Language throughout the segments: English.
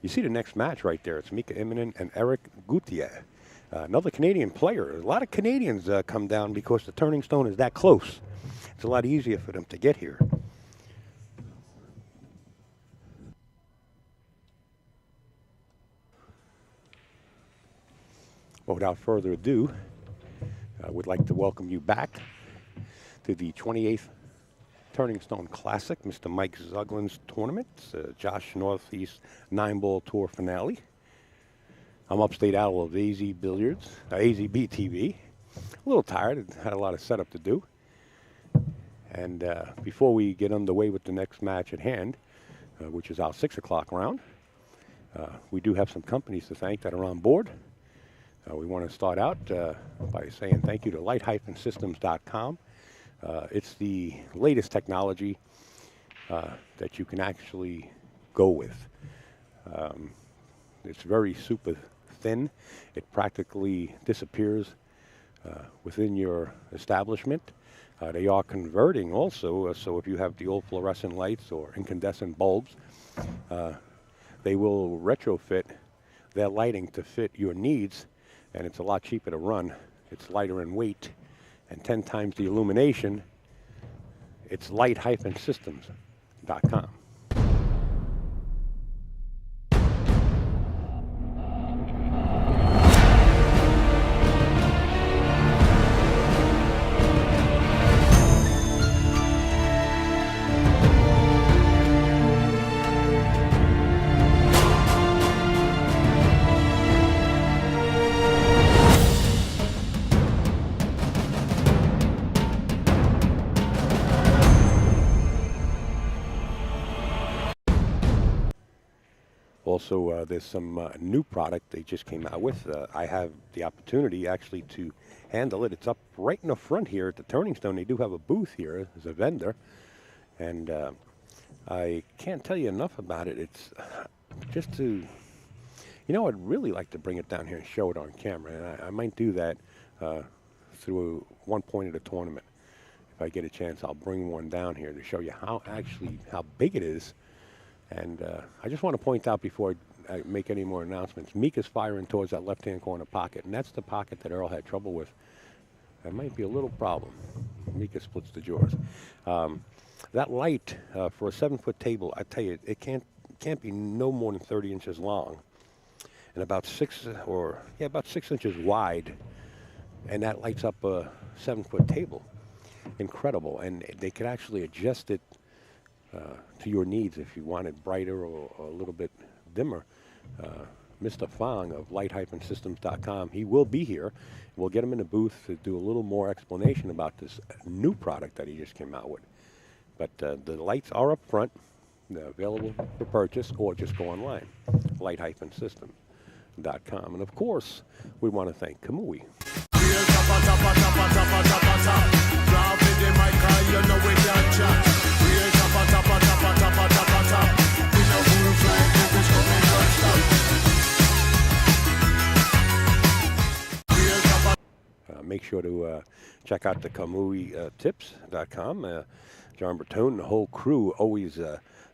You see the next match right there. It's Mika Immonen and Eric Cloutier. Another Canadian player. A lot of Canadians come down because the Turning Stone is that close. It's a lot easier for them to get here. Well, without further ado, I would like to welcome you back to the 28th Turning Stone Classic, Mr. Mike Zuglin's tournament, Josh Northeast 9-ball tour finale. I'm upstate owl of AZB TV. A little tired, had a lot of setup to do. And before we get underway with the next match at hand, which is our 6 o'clock round, we do have some companies to thank that are on board. We want to start out by saying thank you to light-systems.com. It's the latest technology that you can actually go with. It's very super thin. It practically disappears within your establishment. They are converting also, so if you have the old fluorescent lights or incandescent bulbs, they will retrofit their lighting to fit your needs, and it's a lot cheaper to run. It's lighter in weight and 10 times the illumination. It's light-systems.com. Also, there's some new product they just came out with. I have the opportunity actually to handle it. It's up right in the front here at the Turning Stone. They do have a booth here as a vendor, and I can't tell you enough about it. It's just to, I'd really like to bring it down here and show it on camera, and I might do that through one point of the tournament. If I get a chance, I'll bring one down here to show you how big it is. And I just want to point out before I make any more announcements, Mika's firing towards that left-hand corner pocket, and that's the pocket that Earl had trouble with. That might be a little problem. Mika splits the jaws. That light for a 7-foot table, I tell you, it can't be no more than 30 inches long, and about 6 inches wide, and that lights up a 7-foot table. Incredible, and they could actually adjust it to your needs if you want it brighter or a little bit dimmer. Mr. Fong of light-systems.com, he will be here. We'll get him in the booth to do a little more explanation about this new product that he just came out with. But the lights are up front. They're available for purchase, or just go online, light-systems.com. And of course, we want to thank Kamui. Make sure to check out the KamuiTips.com. John Bertone and the whole crew always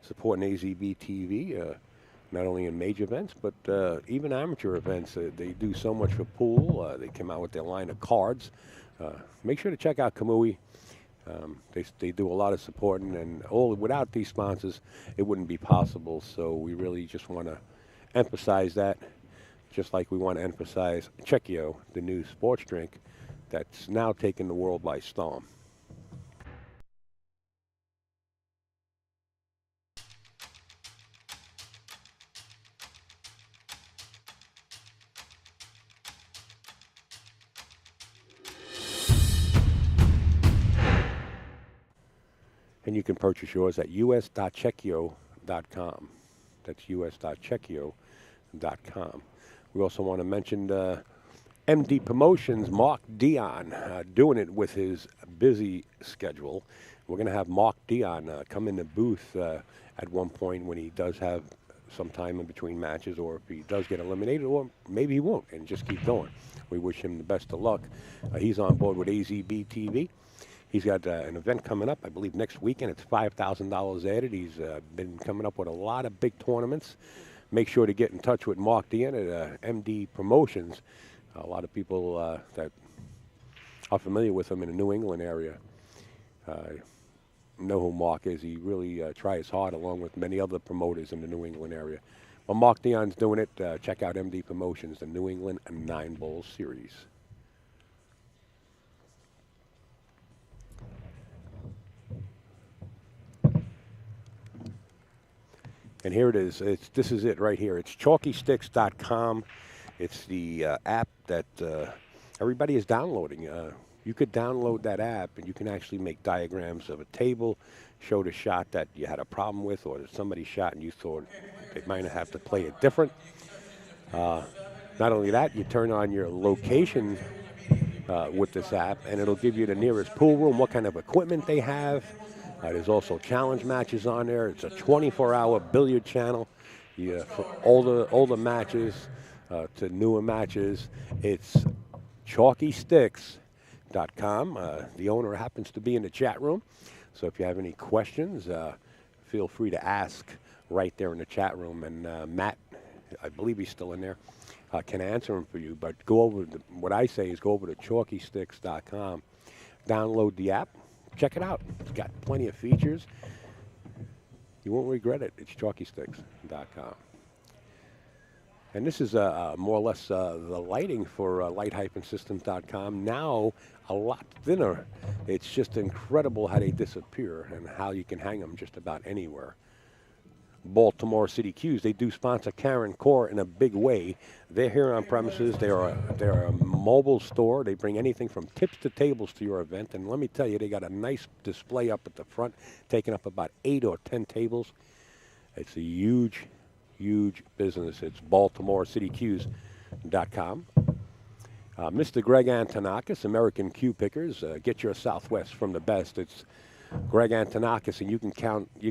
supporting AZB TV, not only in major events, but even amateur events. They do so much for pool. They came out with their line of cards. Make sure to check out Kamui. They do a lot of supporting, and without these sponsors, it wouldn't be possible. So we really just want to emphasize that, just like we want to emphasize Checchio, the new sports drink that's now taken the world by storm. And you can purchase yours at us.checchio.com. That's us.checchio.com. We also want to mention MD Promotions, Mark Dion, doing it with his busy schedule. We're going to have Mark Dion come in the booth at one point when he does have some time in between matches, or if he does get eliminated, or maybe he won't, and just keep going. We wish him the best of luck. He's on board with AZB TV. He's got an event coming up, I believe, next weekend. It's $5,000 added. He's been coming up with a lot of big tournaments. make sure to get in touch with Mark Dean at MD Promotions. A lot of people that are familiar with him in the New England area know who Mark is. He really tries hard along with many other promoters in the New England area. Well, Mark Dion's doing it. Check out MD Promotions, the New England 9-Ball Series. And here it is. This is it right here. It's chalkysticks.com. It's the app that everybody is downloading. You could download that app, and you can actually make diagrams of a table, show the shot that you had a problem with, or that somebody shot and you thought they might have to play it different. Not only that, you turn on your location with this app, and it'll give you the nearest pool room, what kind of equipment they have. There's also challenge matches on there. It's a 24-hour billiard channel for older matches to newer matches. It's chalkysticks.com. The owner happens to be in the chat room, so if you have any questions, feel free to ask right there in the chat room. And Matt, I believe he's still in there, can answer them for you. But go over what I say is go over to chalkysticks.com, download the app. Check it out. It's got plenty of features. You won't regret it. It's chalkysticks.com. And this is more or less the lighting for light-systems.com. Now a lot thinner. It's just incredible how they disappear and how you can hang them just about anywhere. Baltimore City Cues, they do sponsor Karen Core in a big way. They're here on premises. They're a mobile store. They bring anything from tips to tables to your event. And let me tell you, they got a nice display up at the front, taking up about 8 or 10 tables. It's a huge, huge business. It's BaltimoreCityCues.com. Mr. Greg Antonakis, American Cue Pickers. Get your Southwest from the best. It's Greg Antonakis, and you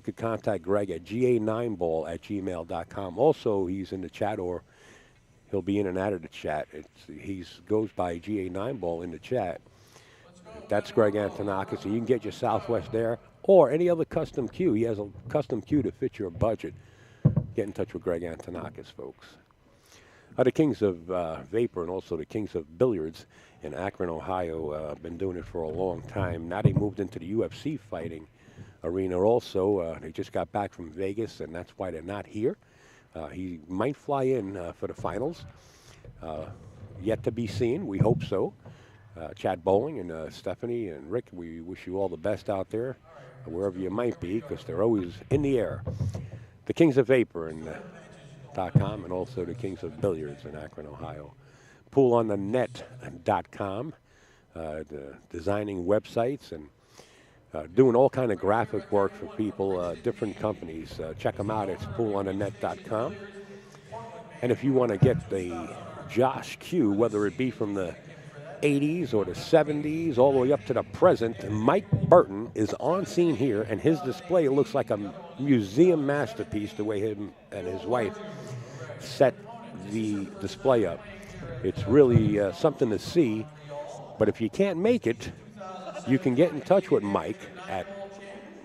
can contact Greg at ga9ball@gmail.com. Also, he's in the chat, or he'll be in and out of the chat. He goes by GA9ball in the chat. That's Greg Antonakis, and you can get your Southwest there, or any other custom cue. He has a custom cue to fit your budget. Get in touch with Greg Antonakis, folks. The Kings of Vapor and also the Kings of Billiards in Akron, Ohio. Been doing it for a long time. Now they moved into the UFC fighting arena also. They just got back from Vegas, and that's why they're not here. He might fly in for the finals. Yet to be seen. We hope so. Chad Bowling and Stephanie and Rick, we wish you all the best out there, wherever you might be, because they're always in the air. The Kings of Vapor and .com, and also the Kings of Billiards in Akron, Ohio. PoolOnTheNet.com, designing websites and doing all kind of graphic work for people, different companies. Check them out. It's PoolOnTheNet.com. And if you want to get the Josh Q, whether it be from the 80s or the 70s, all the way up to the present, Mike Burton is on scene here, and his display looks like a museum masterpiece the way him and his wife set the display up. It's really something to see, but if you can't make it, you can get in touch with Mike at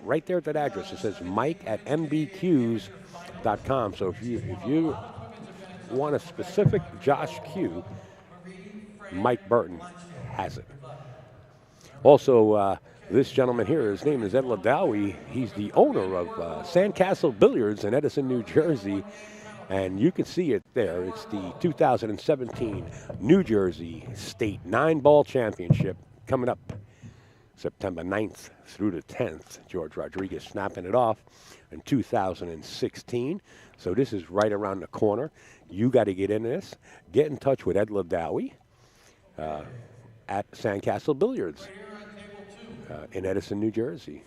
right there at that address. It says Mike at mbqs.com. So if you want a specific Josh Q, Mike Burton has it. Also, this gentleman here, his name is Ed Ladawi. He's the owner of Sandcastle Billiards in Edison, New Jersey. And you can see it there. It's the 2017 New Jersey State 9-Ball Championship coming up September 9th through the 10th. George Rodriguez snapping it off in 2016. So this is right around the corner. You got to get in this. Get in touch with Ed Ladawi at Sandcastle Billiards in Edison, New Jersey.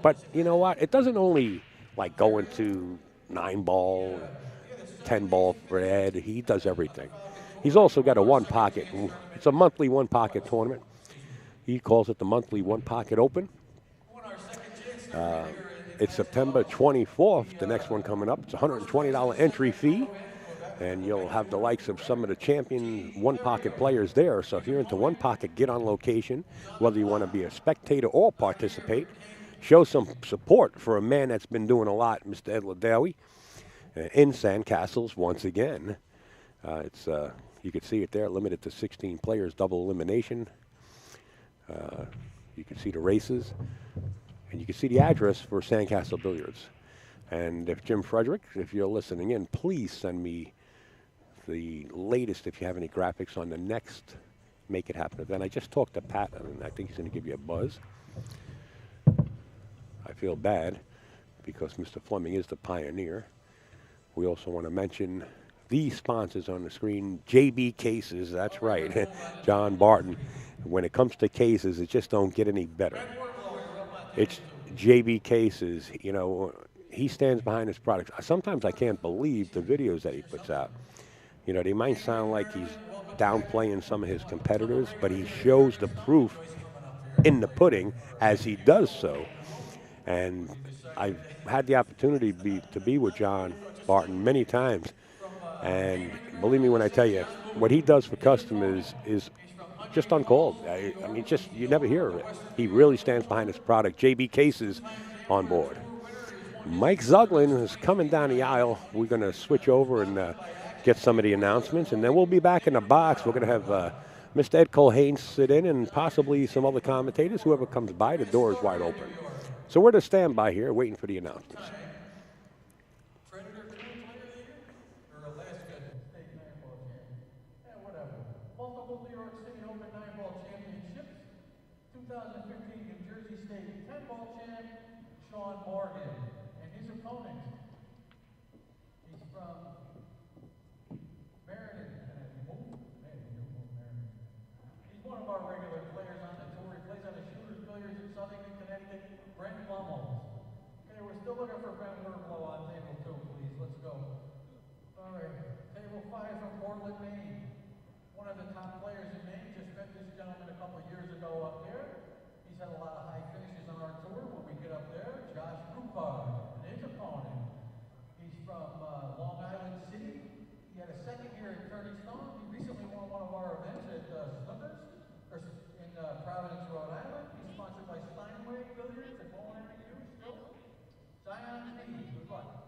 But you know what? It doesn't only like go into 9-ball, 10-ball for Ed. He does everything. He's also got a one-pocket. It's a monthly one-pocket tournament. He calls it the monthly one-pocket open. It's September 24th, the next one coming up. It's a $120 entry fee, and you'll have the likes of some of the champion one-pocket players there. So if you're into one-pocket, get on location, whether you want to be a spectator or participate. Show some support for a man that's been doing a lot, Mr. Ed Ladawi. in Sandcastles once again. It's you can see it there, limited to 16 players, double elimination. You can see the races, and you can see the address for Sandcastle Billiards. And if Jim Frederick, if you're listening in, please send me the latest if you have any graphics on the next Make It Happen event. I just talked to Pat, and I think he's going to give you a buzz. I feel bad because Mr. Fleming is the pioneer. We also want to mention the sponsors on the screen, JB Cases, that's right, John Barton. When it comes to cases, it just don't get any better. It's JB Cases, you know, he stands behind his products. Sometimes I can't believe the videos that he puts out. You know, they might sound like he's downplaying some of his competitors, but he shows the proof in the pudding as he does so. And I've had the opportunity to be with John Barton many times. And believe me when I tell you, what he does for customers is just uncalled. I mean, just you never hear of it. He really stands behind his product. JB Cases on board. Mike Zuglin is coming down the aisle. We're going to switch over and get some of the announcements, and then we'll be back in the box. We're going to have Mr. Ed Colhane sit in and possibly some other commentators. Whoever comes by, the door is wide open. So we're to stand by here waiting for the announcements. Multiple New York City Open 9-ball championships. 2015 New Jersey State 10-ball champ, Sean Morgan. And his opponent, he's from Meriden. He's one of our regular players on the tour. He plays on the Shooters Billiards in Southern Connecticut, Brent Blumholz. Okay, we're still looking for Brent Herblow on table 2, please. Let's go. All right, table 5 from Portland, Maine. One of the top players in Maine. Just met this gentleman a couple years ago up there. He's had a lot of high finishes on our tour when we get up there. Josh Rupard and his opponent. He's from Long Island City. He had a second year at Turning Stone. He recently won one of our events at Snookers in Providence, Rhode Island. He's sponsored by Steinway Billiards and Molinary Hughes. Zion B. Good luck.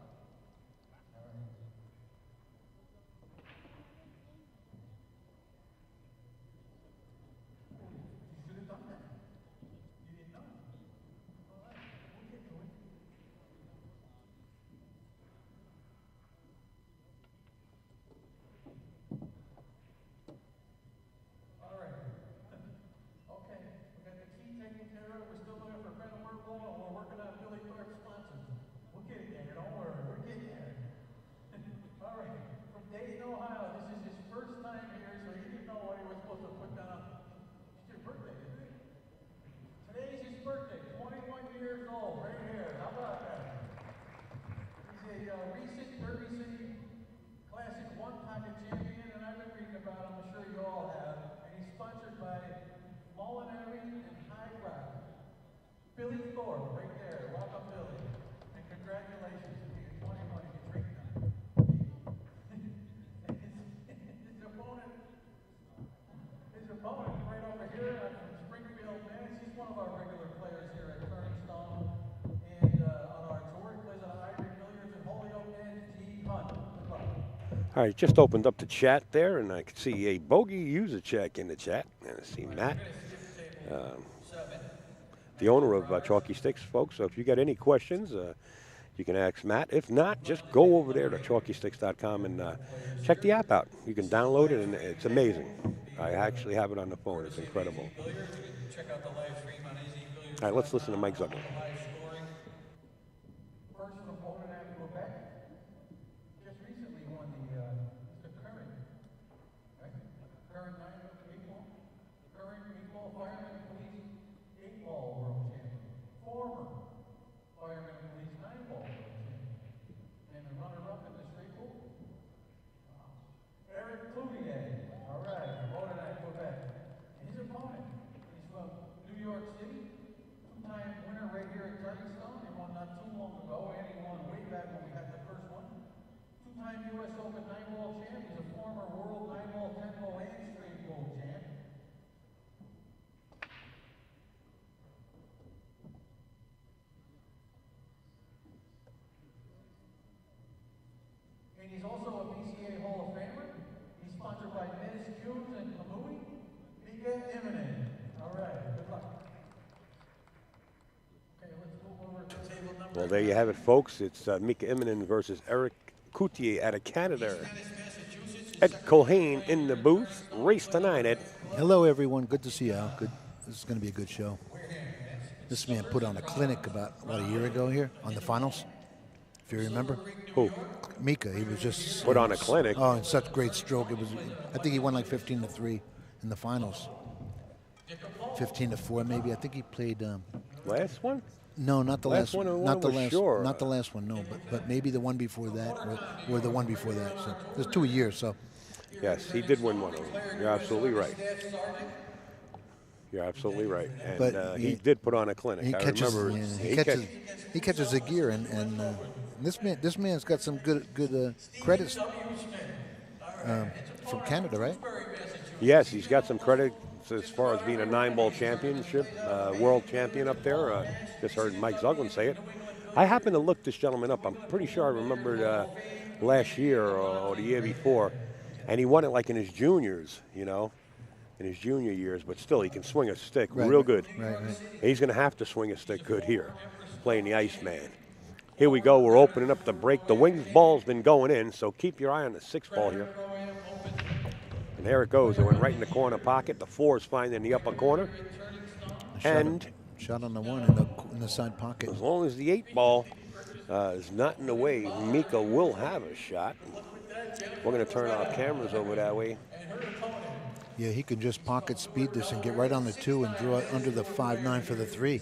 All right, just opened up the chat there, and I can see a bogey user check in the chat. And I see Matt, the owner of Chalky Sticks, folks. So if you got any questions, you can ask Matt. If not, just go over there to chalkysticks.com and check the app out. You can download it, and it's amazing. I actually have it on the phone. It's incredible. All right, let's listen to Mike Zuglin. Eric Cloutier, all right, Verona, Quebec. And his opponent, he's from New York City, 2-time winner right here at And he's also a BCA Hall of Famer. He's sponsored by Men's Cubes and Kamui. Mika Immonen. All right, good luck. Okay, let's move over to table number. Well, there you have it, folks. It's Mika Immonen versus Eric Cloutier out of Canada. Ed Colhane in the booth. Race tonight, Ed. Hello, everyone. Good to see you, Al. Good. This is going to be a good show. This man put on a clinic about a year ago here on the finals, if you remember. Who? Mika. He was just Put on a clinic. Oh, in such great stroke. It was. I think he won like 15-3 in the finals. 15-4 maybe. I think he played. Last one? No, not the last one. Not the was last. sure. Not the last one. No, but maybe the one before that, or the one before that. So there's 2 a year. So. Yes, he did win one of them. You're absolutely right. You're absolutely right. And But he did put on a clinic. He I catches. remember. Yeah, he catches a gear, and this man's got some good credits from Canada, right? Yes, he's got some credit as far as being a 9-ball championship, world champion up there. Just heard Mike Zuglin say it. I happened to look this gentleman up. I'm pretty sure I remembered last year or the year before, and he won it like in his juniors, in his junior years. But still, he can swing a stick real good. Right. He's going to have to swing a stick good here, playing the Iceman. Here we go. We're opening up the break. The wings ball's been going in, so keep your eye on the 6-ball here. And there it goes. It went right in the corner pocket. The 4 is fine in the upper corner. And shot on the 1 in the side pocket. as long as the 8-ball is not in the way, Mika will have a shot. We're going to turn our cameras over that way. Yeah, he can just pocket speed this and get right on the 2 and draw it under the 5-9 for the 3.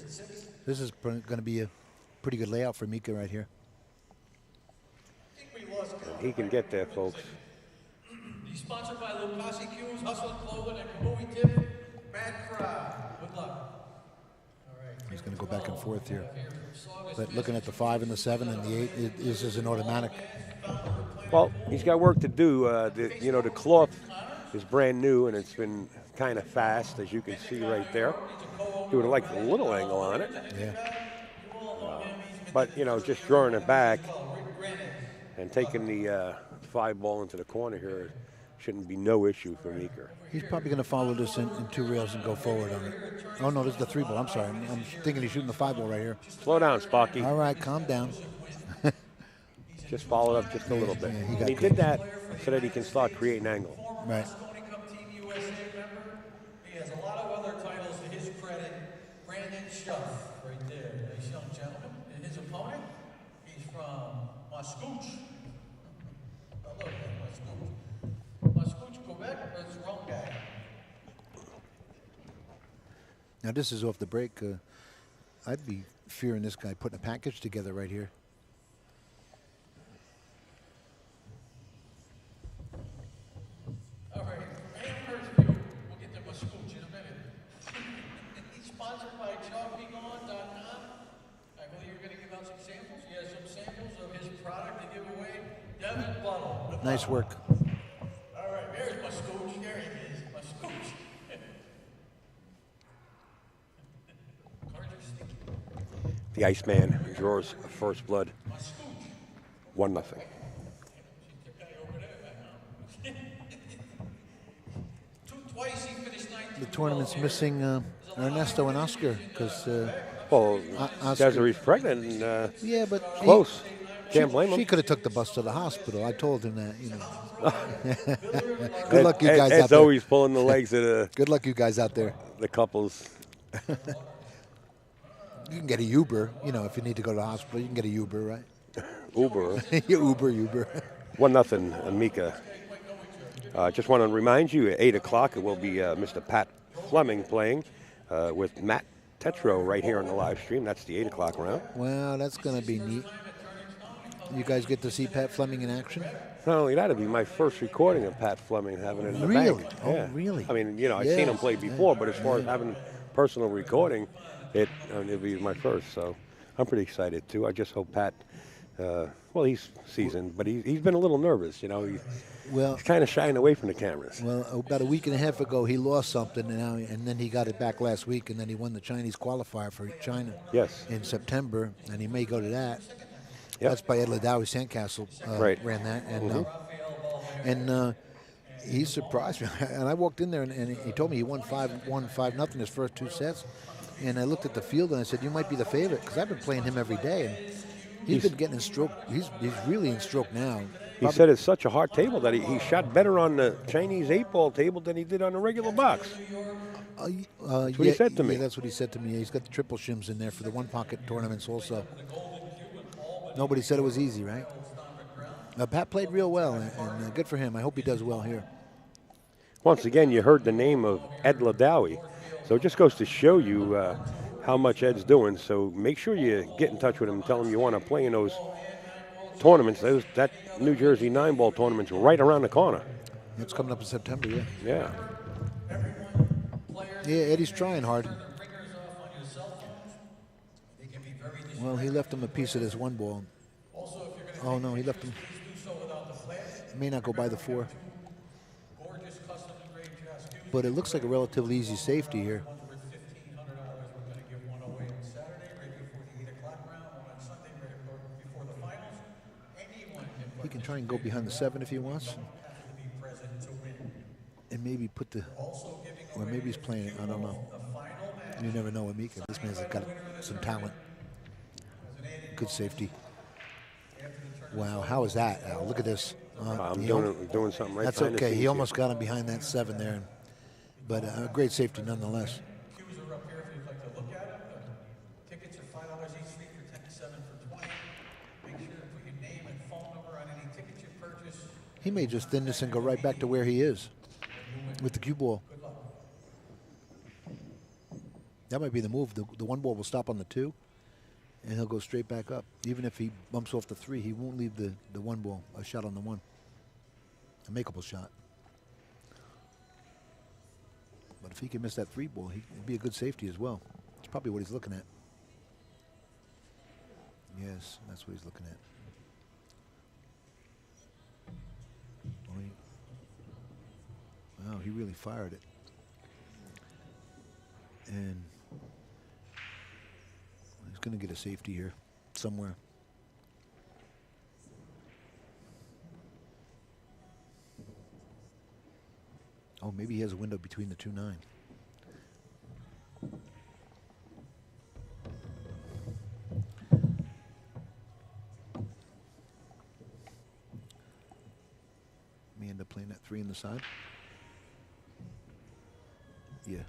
This is going to be a pretty good layout for Mika right here. And he can get there, folks. He's sponsored by Lucasi Cubes, Hustle Clothing, and Kamui Tip. Mad crowd. Good luck. All right. He's going to go back and forth here. But looking at the 5 and the 7 and the 8, this is an automatic. Well, he's got work to do. The cloth is brand new, and it's been kind of fast, as you can see right there. He would have liked a little angle on it. Yeah. But, just drawing it back and taking the 5-ball into the corner here shouldn't be no issue for Mika. He's probably going to follow this in 2 rails and go forward on it. Oh, no, this is the 3-ball. I'm sorry. I'm thinking he's shooting the 5-ball right here. Slow down, Sparky. All right, calm down. Just follow it up just a little bit. Yeah, and he did that so that he can start creating angle. Right. He has a lot of other titles to his credit. Brandon Schuff, right there. Nice young gentleman. And his opponent, he's from Mascouche. Oh, look, Mascouche. Mascouche, Quebec, that's the wrong guy. Now, this is off the break. I'd be fearing this guy putting a package together right here. All right, Amherst View. We'll get to Mascouche in a minute. He's sponsored by ChalkBeGone.com. I believe you're going to give out some samples. He has some samples of his product to give away. Devin Buttle. Nice work. All right, there's Mascouche. There he is, Mascouche. Cards are sticky. The Iceman draws first blood. 1-0. Twice he finished 19. The tournament's missing Ernesto and Oscar because Well, Oscar. Desiree's pregnant and Yeah, but close. Can't blame She him. could have took the bus to the hospital. I told him that, Good luck, you guys out Ed's there. always pulling the legs of Good luck, you guys out there. the couples. You can get a Uber, if you need to go to the hospital. You can get a Uber, right? Uber. Uber. 1-0, Mika. Just want to remind you, at 8 o'clock, it will be Mr. Pat Fleming playing with Matt Tetro right here on the live stream. That's the 8 o'clock round. Well, that's going to be neat. You guys get to see Pat Fleming in action? Not only that, it'll be my first recording of Pat Fleming having it in the Really? bank. Oh, Yeah. really? I mean, I've seen him play before, but as far as having personal recording, it'll be my first. So I'm pretty excited, too. I just hope Pat, he's seasoned, but he's been a little nervous, He's kind of shying away from the cameras. Well, about a week and a half ago, he lost something, and then he got it back last week, and then he won the Chinese qualifier for China Yes. in September, and he may go to that. Yep. That's by Ed Ladawi. Sandcastle Right. ran that, and he surprised me. And I walked in there, and he told me he won 5-0 his first 2 sets. And I looked at the field, and I said, "You might be the favorite," because I've been playing him every day, and he's been getting in stroke. He's really in stroke now. He said it's such a hard table that he shot better on the Chinese 8-ball table than he did on the regular box. That's what he said to me. Yeah, that's what he said to me. He's got the triple shims in there for the one-pocket tournaments also. Nobody said it was easy, right? Pat played real well, and good for him. I hope he does well here. Once again, you heard the name of Ed Ladawi. So it just goes to show you how much Ed's doing. So make sure you get in touch with him and tell him you want to play in those tournaments. That New Jersey 9-ball tournament's right around the corner. It's coming up in September, yeah. Yeah. Yeah, Eddie's trying hard. Well, he left him a piece of this 1 ball. Oh, no, he left him. He may not go by the 4. But it looks like a relatively easy safety here. He can try and go behind the 7 if he wants. And maybe put the, or maybe he's playing it, I don't know. You never know with Mika. This man's got some talent. Good safety. Wow, how is that, Al? Look at this. I'm doing something right. That's okay. He almost got him behind that 7 there. But a great safety nonetheless. He may just thin this and go right back to where he is with the cue ball. That might be the move. The 1 ball will stop on the 2, and he'll go straight back up. Even if he bumps off the 3, he won't leave the 1 ball, a shot on the 1. A makeable shot. But if he can miss that 3 ball, he'd be a good safety as well. That's probably what he's looking at. Yes, that's what he's looking at. Wow, he really fired it. And he's going to get a safety here somewhere. Oh, maybe he has a window between the 2-9. May end up playing that 3 in the side. Yeah.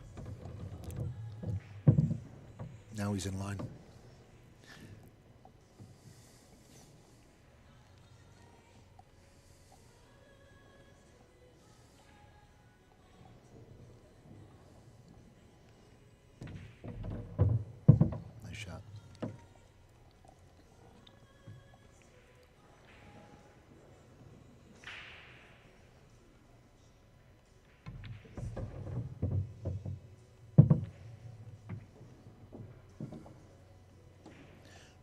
Now he's in line. Nice shot.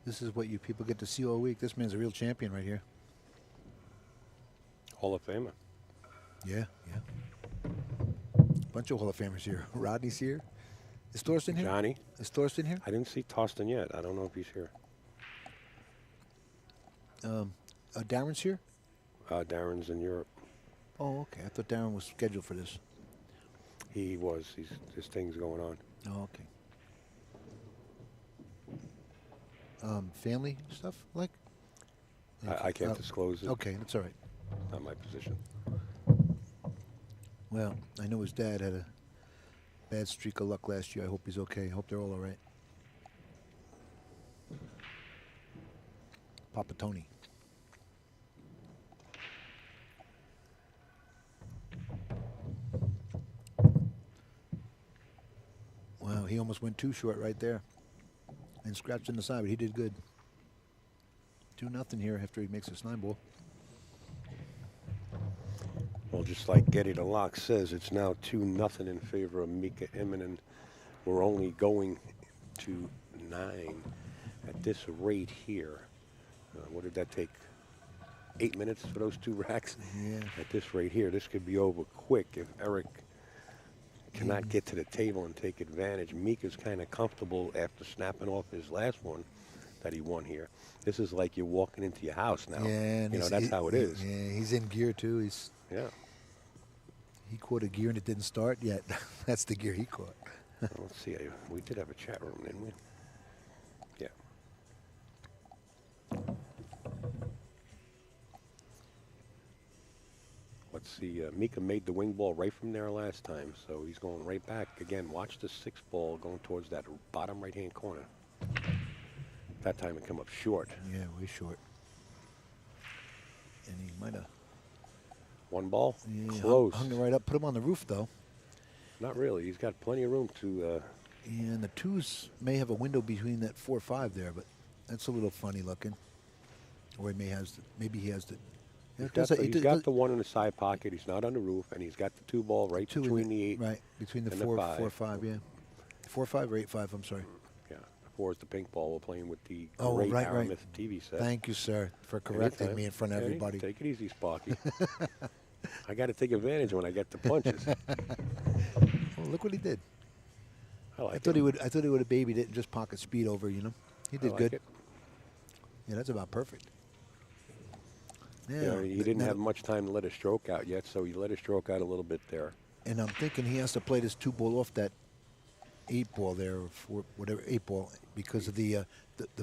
This is what you people get to see all week. This man's a real champion right here. Hall of Famer. Yeah, yeah. Bunch of Hall of Famers here. Rodney's here. Is Thorsten here? Johnny. Is Thorsten here? I didn't see Thorsten yet. I don't know if he's here. Darren's here? Darren's in Europe. Oh, okay. I thought Darren was scheduled for this. He was. His thing's going on. Oh, okay. Family stuff, like? I can't disclose it. Okay, that's all right. Not my position. Well, I know his dad had a bad streak of luck last year. I hope he's okay. I hope they're all right. Papa Tony. Wow, he almost went too short right there. And scratched in the side, but he did good. 2-0 here after he makes this 9 ball. Well, just like Getty the Lock says, it's now 2-0 in favor of Mika Immonen. We're only going to 9 at this rate here. What did that take? 8 minutes for those 2 racks? Yeah. At this rate here, this could be over quick if Eric cannot get to the table and take advantage. Mika's kind of comfortable after snapping off his last one that he won here. This is like you're walking into your house now. Yeah, and you know, that's how it is. Yeah, he's in gear too. Yeah. He caught a gear and it didn't start yet. That's the gear he caught. Well, let's see. We did have a chat room, didn't we? Yeah. Let's see. Mika made the wing ball right from there last time, so he's going right back. Again, watch the 6 ball going towards that bottom right-hand corner. That time it come up short. Yeah, way short. And he might have... 1 ball? Yeah, Close. hung it right up. Put him on the roof, though. Not really. He's got plenty of room to... Yeah, and the 2s may have a window between that 4-5 there, but that's a little funny looking. Or he may has... Maybe he has the... He's got the 1 in the side pocket. He's not on the roof, and he's got the 2 ball right between the 8. Right, between the and 4, the 5. 4-5, yeah. 4-5 or 8-5, I'm sorry. Yeah, 4 is the pink ball. We're playing with the Oh, great right, Aramith TV set. Thank you, sir, for correcting Anytime. me in front of Eddie, everybody. Take it easy, Sparky. I got to take advantage when I get the punches. Well, look what he did. I thought he would have babied it and just pocket speed over, you know. He did good. It. Yeah, that's about perfect. Yeah, You know, he didn't have much time to let his stroke out yet, so he let his stroke out a little bit there. And I'm thinking he has to play this 2 ball off that 8 ball there, or 4, whatever 8 ball, because of the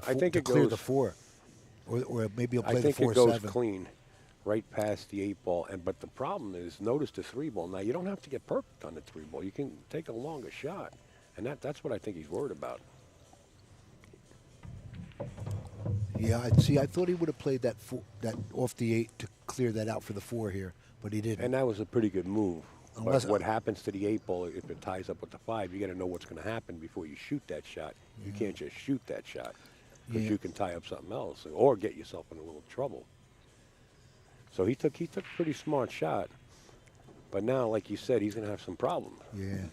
I think to it clear goes, the 4, or maybe he'll play I the think 4-7. it goes clean, right past the 8 ball. But the problem is, notice the 3 ball. Now you don't have to get perfect on the 3 ball. You can take a longer shot, and that's what I think he's worried about. Yeah, I thought he would have played that off the 8 to clear that out for the 4 here, but he didn't. And that was a pretty good move. Unless, but what happens to the 8 ball if it ties up with the 5? You got to know what's going to happen before you shoot that shot. You can't just shoot that shot because you can tie up something else or get yourself in a little trouble. So he took a pretty smart shot, but now, like you said, he's going to have some problems. Yeah,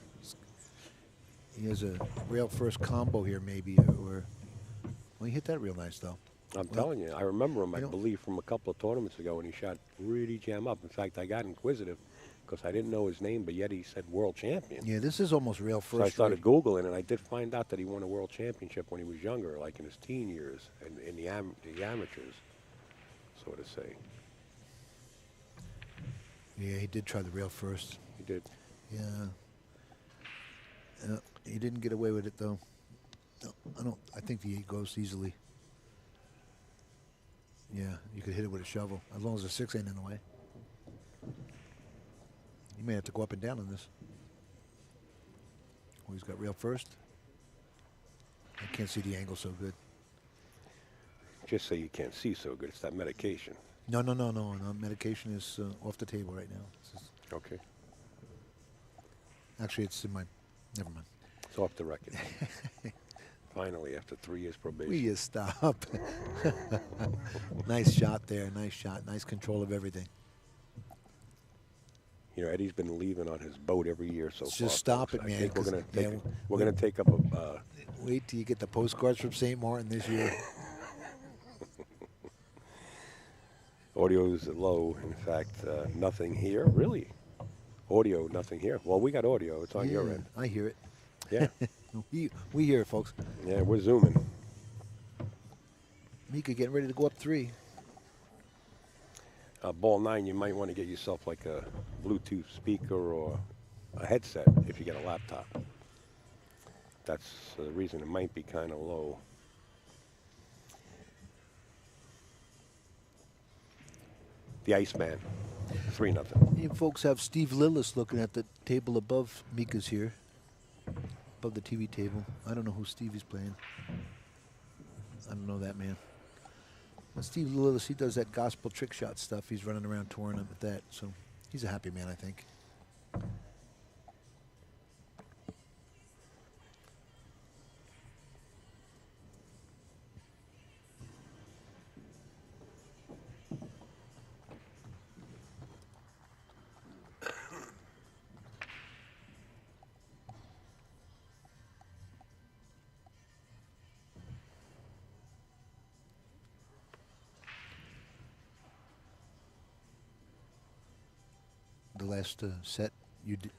he has a rail first combo here, maybe, or well, he hit that real nice though. I'm telling you, I remember him, I believe, from a couple of tournaments ago when he shot really jam up. In fact, I got inquisitive because I didn't know his name, but yet he said world champion. Yeah, this is almost rail first. So I started Googling, and I did find out that he won a world championship when he was younger, like in his teen years, and in the amateurs, so to say. Yeah, he did try the rail first. He did. Yeah. He didn't get away with it though. No, I think the 8 goes easily. Yeah, you could hit it with a shovel as long as the 6 ain't in the way. You may have to go up and down on this. Oh, he's got rail first. I can't see the angle so good. Just say you can't see so good. It's that medication. No. Medication is off the table right now. Okay. Actually, it's in my. Never mind. It's off the record. Finally, after 3 years probation. Will you stop? Nice shot there. Nice shot. Nice control of everything. You know, Eddie's been leaving on his boat every year so far. Just stop folks. it, man. I think we're gonna take up a. Wait till you get the postcards from St. Martin this year. Audio is low. In fact, nothing here. Really? Audio, nothing here. Well, we got audio. It's on your end. I hear it. Yeah. we hear it, folks. Yeah, we're zooming. Mika getting ready to go up 3. Ball 9, you might want to get yourself like a Bluetooth speaker or a headset if you get a laptop. That's the reason it might be kind of low. The Iceman, 3-0. You folks have Steve Lillis looking at the table above Mika's here. Above the TV table. I don't know who Stevie's playing. I don't know that man. But Steve Lillis, he does that gospel trick shot stuff. He's running around touring with that. So he's a happy man, I think.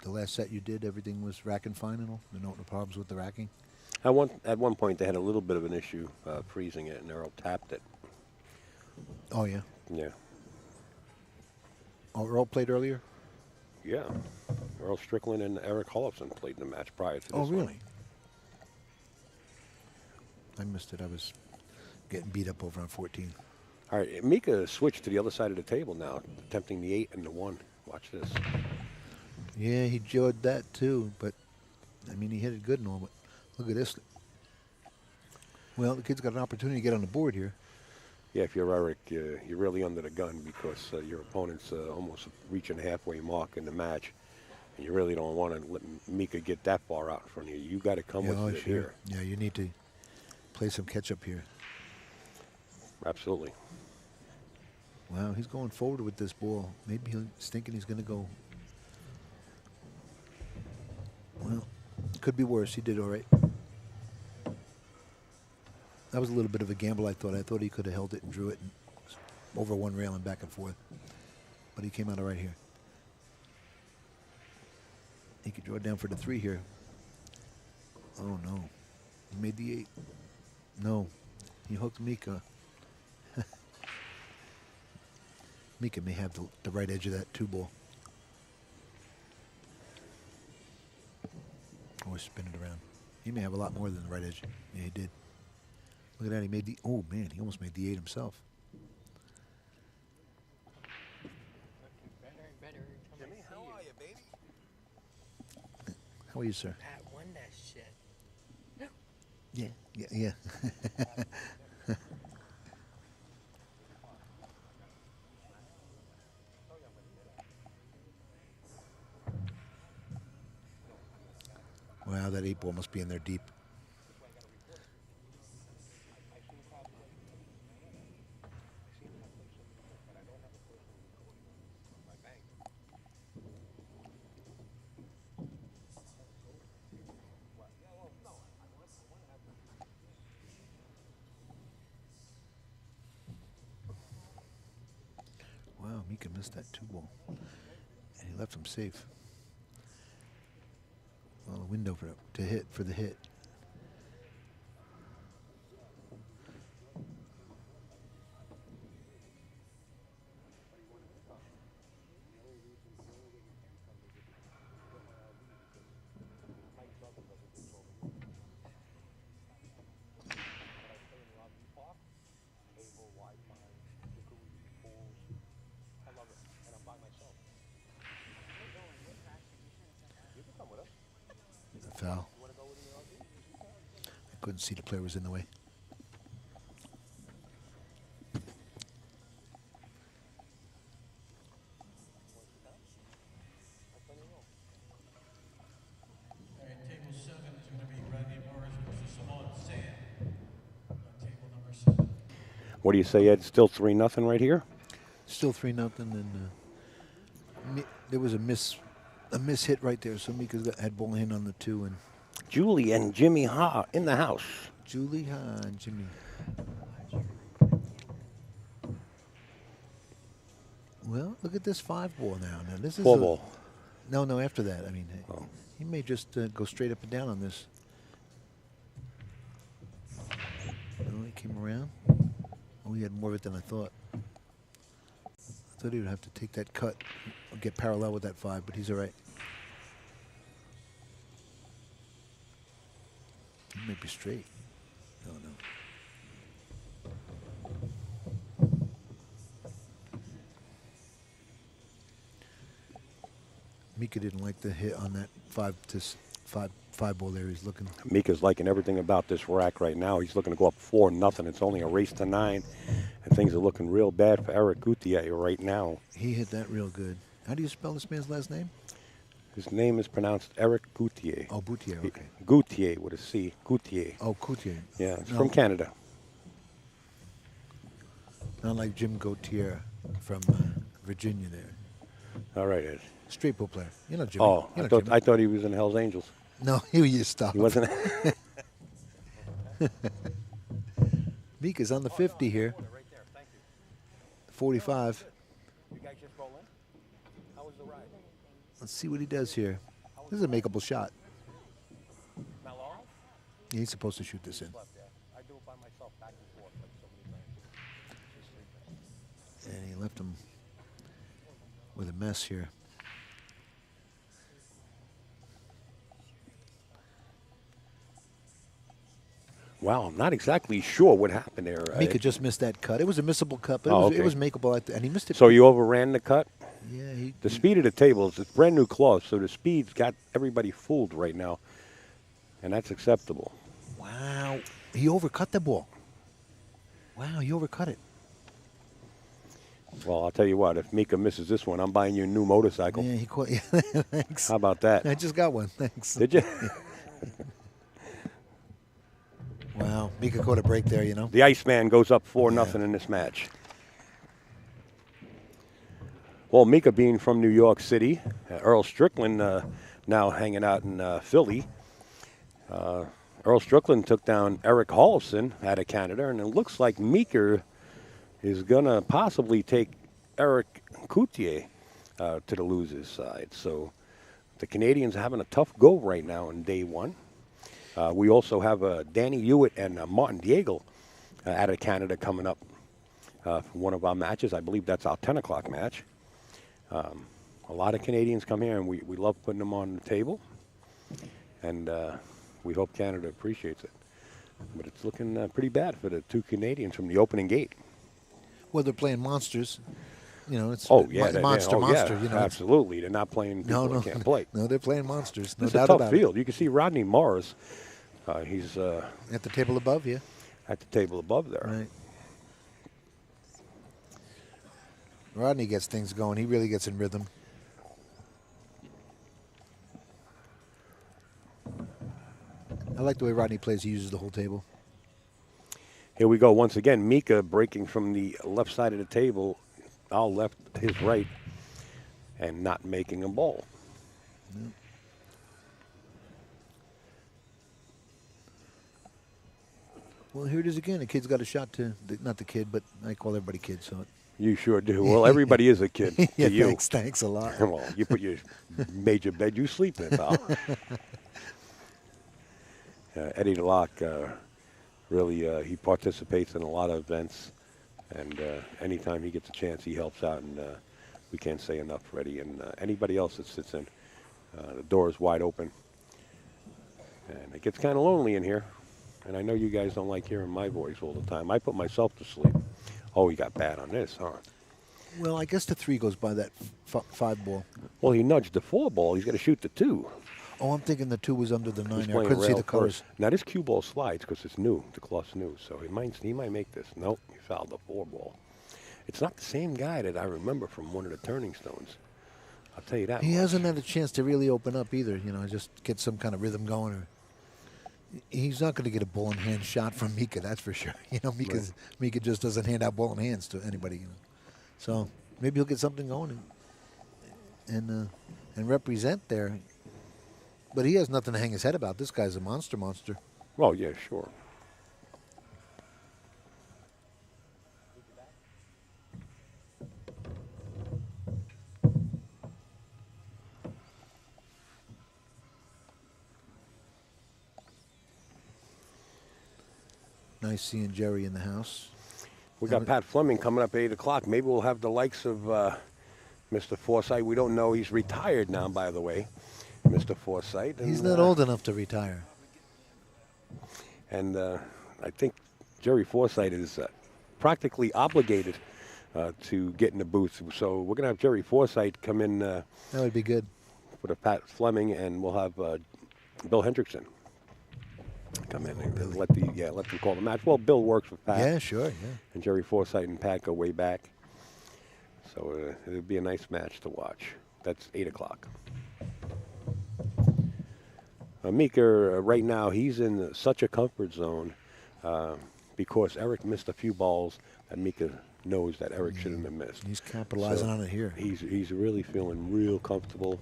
The last set you did, everything was racking fine and all. No problems with the racking. At one point, they had a little bit of an issue freezing it, and Earl tapped it. Oh, yeah. Yeah. Oh, Earl played earlier? Yeah. Earl Strickland and Eric Hollefson played in the match prior to this. Oh, really? one. I missed it. I was getting beat up over on 14. All right, Mika switched to the other side of the table now, attempting the 8 and the 1. Watch this. Yeah, he jawed that too, but I mean, he hit it good and all, but look at this. Well, the kid's got an opportunity to get on the board here. Yeah, if you're Eric, you're really under the gun because your opponent's almost reaching the halfway mark in the match, and you really don't want to let Mika get that far out in front of you. You got to come with it here. Yeah, you need to play some catch up here. Absolutely. Wow, he's going forward with this ball. Maybe he's thinking he's going to go. Well, could be worse. He did all right. That was a little bit of a gamble, I thought. I thought he could have held it and drew it and over one rail and back and forth. But he came out all right here. He could draw it down for the 3 here. Oh, no. He made the 8. No. He hooked Mika. Mika may have the right edge of that 2 ball. Or spin it around. He may have a lot more than the right edge. Yeah, he did. Look at that. He made the... Oh, man. He almost made the 8 himself. Jimmy, how are you, baby? How are you, sir? I won that shit. Yeah. Wow, that 8 ball must be in there deep. Wow, Mika missed that 2 ball. And he left him safe. Well, a window to hit for the hit. Foul. I couldn't see the player was in the way. All right, table 7 is going to be Rodney Morris versus Samoan Sam on table number 7. What do you say, Ed? Still 3-0 right here? Still 3-0, and there was a miss hit right there. So Mika's had ball in on the 2, and Julie and Jimmy Ha in the house. Julie Ha and Jimmy. Well, look at this 5 ball now. Now this is 4 ball. No, after that. I mean, Oh. he may just go straight up and down on this. No, he came around. Oh, he had more of it than I thought. I thought he would have to take that cut, or get parallel with that 5, but he's all right. He might be straight. No. Mika didn't like the hit on that 5 ball there. He's looking. Mika's liking everything about this rack right now. He's looking to go up 4-0. It's only a race to 9, and things are looking real bad for Eric Cloutier right now. He hit that real good. How do you spell this man's last name? His name is pronounced Eric Cloutier. Oh, Boutier, okay. Cloutier with a C. Cloutier. Oh, Cloutier. Yeah, it's from Canada. Not like Jim Gautier from Virginia there. All right, Ed. Straight ball player. You know Jimmy. Oh, You know Jimmy. I thought he was in Hell's Angels. No, you stop. He wasn't. Mika's on the 50 here. 45. You guys just roll in? How was the ride? Let's see what he does here. This is a makeable shot. Not long? Yeah, he's supposed to shoot this in. I do it by myself back and forth like so many times. And he left him with a mess here. Wow, I'm not exactly sure what happened there. Mika just missed that cut. It was a missable cut, but Oh, it was okay. makeable, and he missed it. So you overran the cut? Yeah, The speed of the tables, it's brand new cloth, so the speed's got everybody fooled right now, and that's acceptable. Wow, he overcut the ball. Wow, he overcut it. Well, I'll tell you what, if Mika misses this one, I'm buying you a new motorcycle. Yeah, he caught. Yeah, thanks. How about that? I just got one. Thanks. Did you? Wow, Mika caught a break there, you know. The Iceman goes up 4-0 in this match. Well, Mika being from New York City, Earl Strickland now hanging out in Philly. Earl Strickland took down Eric Hollison out of Canada, and it looks like Mika is going to possibly take Eric Cloutier to the loser's side. So the Canadians are having a tough go right now in day one. We also have Danny Hewitt and Martin Diego out of Canada coming up for one of our matches. I believe that's our 10 o'clock match. A lot of Canadians come here, and we love putting them on the table. And we hope Canada appreciates it. But it's looking pretty bad for the two Canadians from the opening gate. Well, they're playing monsters. You know, it's Oh, yeah. monster. Yeah, You know, absolutely. They're not playing people no, that can't play. no, they're playing monsters. No It's a doubt tough about field. You can see Rodney Morris. He's it. At the table above, yeah. at the table above there. Right. Rodney gets things going. He really gets in rhythm. I like the way Rodney plays. He uses the whole table. Here we go once again. Mika breaking from the left side of the table, our left, his right, and not making a ball. Yep. Well, here it is again. The kid's got a shot to, not the kid, but I call everybody kid, so. You sure do. Well, everybody is a kid Yeah, to you. thanks a lot. Well, you put your major bed you sleep in, pal. Eddie DeLocke, really, he participates in a lot of events, and anytime he gets a chance, he helps out, and we can't say enough for Eddie. And anybody else that sits in, the door is wide open. And it gets kind of lonely in here, and I know you guys don't like hearing my voice all the time. I put myself to sleep. Oh, he got bad on this, huh? Well, I guess the 3 goes by that 5 ball. Well, he nudged the 4 ball. He's got to shoot the 2. Oh, I'm thinking the 2 was under the 9 He's there. I playing couldn't see rail the colors. first. Now this cue ball slides because it's new. The cloth's new, so he might make this. Nope, he fouled the 4 ball. It's not the same guy that I remember from one of the Turning Stones. I'll tell you that. He much. hasn't had a chance to really open up either. You know, just get some kind of rhythm going. Or he's not going to get a ball in hand shot from Mika. That's for sure. You know, Mika just doesn't hand out ball in hands to anybody. You know, so maybe he'll get something going and represent there. But he has nothing to hang his head about. This guy's a monster. Well, yeah, sure. Nice seeing Jerry in the house. We got Pat Fleming coming up at 8 o'clock. Maybe we'll have the likes of Mr. Forsythe. We don't know. He's retired now, by the way, Mr. Forsythe. And, He's not old enough to retire. And I think Jerry Forsythe is practically obligated to get in the booth. So we're going to have Jerry Forsythe come in That would be good. for the Pat Fleming, and we'll have Bill Hendrickson come in and let them call the match. Well, Bill works with Pat. Yeah, sure. Yeah. And Jerry Forsythe and Pat go way back. So it'll be a nice match to watch. That's 8 o'clock. Mika, right now, he's in such a comfort zone because Eric missed a few balls that Mika knows that Eric shouldn't have missed. He's capitalizing on it here. He's really feeling real comfortable.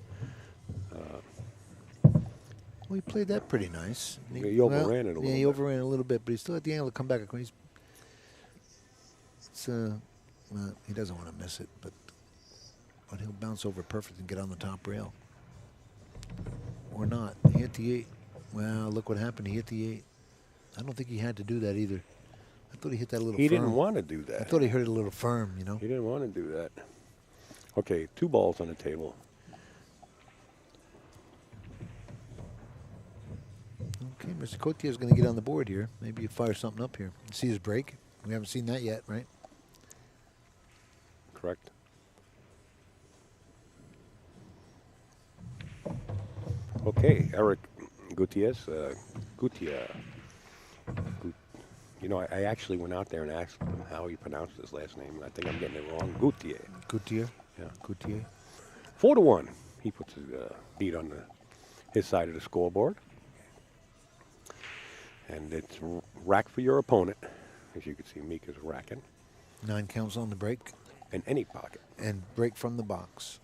Well, he played that pretty nice. He overran it a little Yeah, he bit. overran it a little bit, but he's still at the angle to come back. Well, he doesn't want to miss it, but he'll bounce over perfect and get on the top rail. Or not. He hit the 8. Well, look what happened. He hit the 8. I don't think he had to do that either. I thought he hit that a little He firm. didn't want to do that. I thought he hit it a little firm, you know. He didn't want to do that. Okay, 2 balls on the table. Okay, Mr. Cloutier is going to get on the board here. Maybe you fire something up here. See his break. We haven't seen that yet, right? Correct. Okay, Eric Cloutier. You know, I actually went out there and asked him how he pronounced his last name, and I think I'm getting it wrong. Cloutier. Cloutier? Yeah. Cloutier. 4-1. He puts his feet on his side of the scoreboard. And it's rack for your opponent. As you can see, Mika's racking. 9 counts on the break. In any pocket. And break from the box.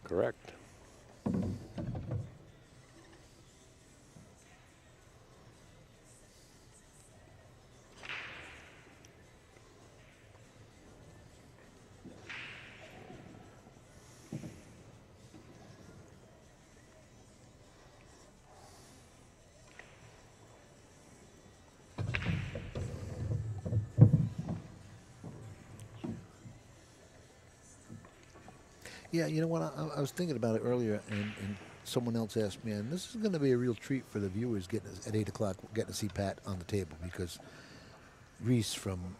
Correct. Yeah, you know what? I was thinking about it earlier, and someone else asked me, and this is going to be a real treat for the viewers getting at 8 o'clock, getting to see Pat on the table, because Reese from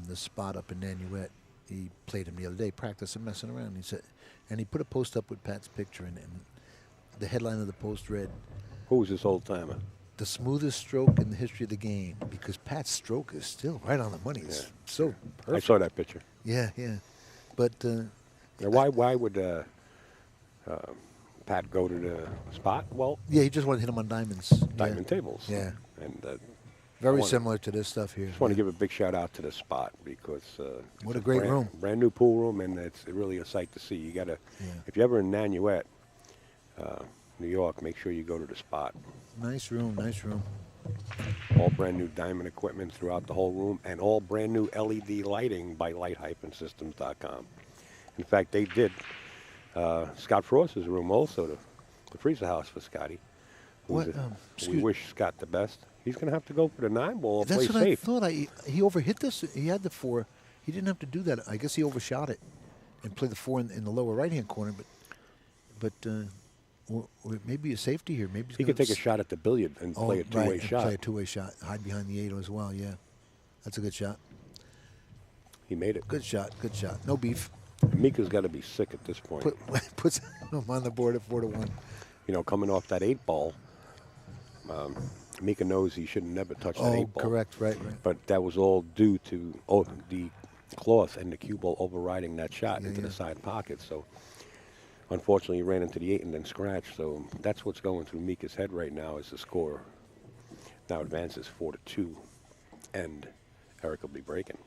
the spot up in Nanuet, he played him the other day, practicing messing around. He said, and he put a post up with Pat's picture, and the headline of the post read, "Who's this old timer?" "The smoothest stroke in the history of the game," because Pat's stroke is still right on the money. It's so perfect. I saw that picture. Yeah, but. Now, why would Pat go to the spot? Well, yeah, he just wanted to hit him on diamonds. diamond tables. Yeah. And very similar to this stuff here. just want to give a big shout out to the spot because what it's a great room. Brand new pool room, and it's really a sight to see. You gotta, if you're ever in Nanuet, New York, make sure you go to the spot. Nice room, nice room. All brand new diamond equipment throughout the whole room, and all brand new LED lighting by light-systems.com. In fact, they did Scott Frost's room also, the freezer house for Scotty. What? We wish Scott the best. He's going to have to go for the 9 ball. That's play what safe. I thought. He overhit this. He had the 4. He didn't have to do that. I guess he overshot it and played the 4 in the lower right-hand corner. But or maybe a safety here. Maybe he could take a shot at the billiard and play a two-way shot. Play a two-way shot. Hide behind the 8 as well. Yeah, that's a good shot. He made it. Good shot. Good shot. No beef. Mika's got to be sick at this point. Puts him on the board at 4-1. You know, coming off that 8 ball, Mika knows he should never touch that 8 ball. Correct. Right. But that was all due to the cloth and the cue ball overriding that shot into the side pocket. So, unfortunately, he ran into the 8 and then scratched. So that's what's going through Mika's head right now as the score now advances 4-2, and Eric will be breaking.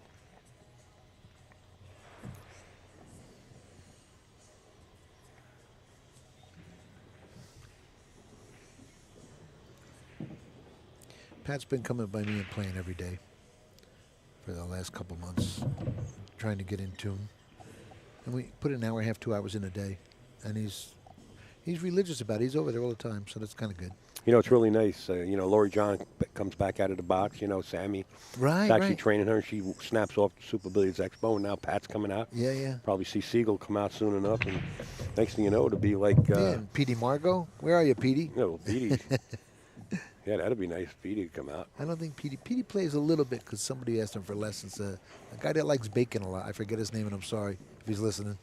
Pat's been coming by me and playing every day for the last couple months, trying to get in tune. And we put an hour and a half, 2 hours in a day. And he's religious about it. He's over there all the time, so that's kind of good. You know, it's really nice. You know, Lori John comes back out of the box. You know, Sammy is actually training her. She snaps off the Super Billiards Expo, and now Pat's coming out. Yeah. Probably see Siegel come out soon enough, and next thing you know, it'll be like... and Petey Margot. Where are you, Petey? No, Petey. Yeah, that'd be nice, Petey to come out. I don't think Petey plays a little bit because somebody asked him for lessons. A guy that likes bacon a lot. I forget his name, and I'm sorry if he's listening.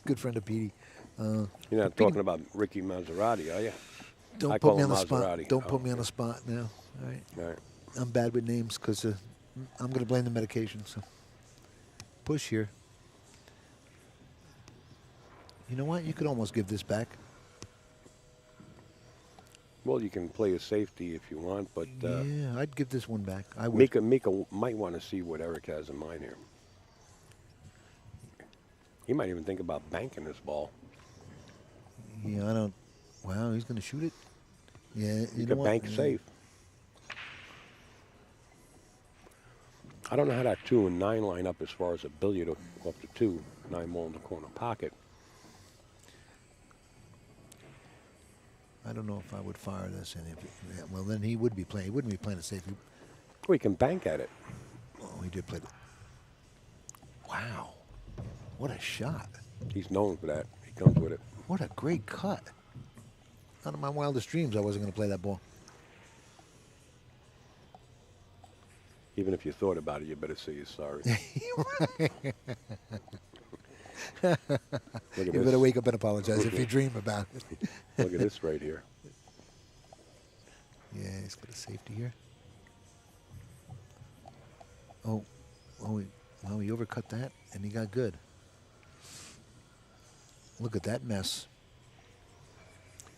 Good friend of Petey. You're not talking about Ricky Maserati, are you? Don't put me on the spot. Don't put me on the spot now. All right. I'm bad with names because I'm going to blame the medication. So push here. You know what? You could almost give this back. Well, you can play a safety if you want, but yeah, I'd give this one back. I would. Mika might want to see what Eric has in mind here. He might even think about banking this ball. Yeah, I don't. Wow, he's going to shoot it. Yeah, you can bank safe. I don't know how that 2 and 9 line up as far as a billiard off the 2, 9 ball in the corner pocket. I don't know if I would fire this. Yeah, well, then he would be playing. He wouldn't be playing it safe. We can bank at it. Oh, he did play it. Wow. What a shot. He's known for that. He comes with it. What a great cut. Out of my wildest dreams, I wasn't going to play that ball. Even if you thought about it, you better say you're sorry. Look at You this. better wake up and apologize if you dream about it. Look at this right here. Yeah, he's got a safety here. Oh, he overcut that, and he got good. Look at that mess.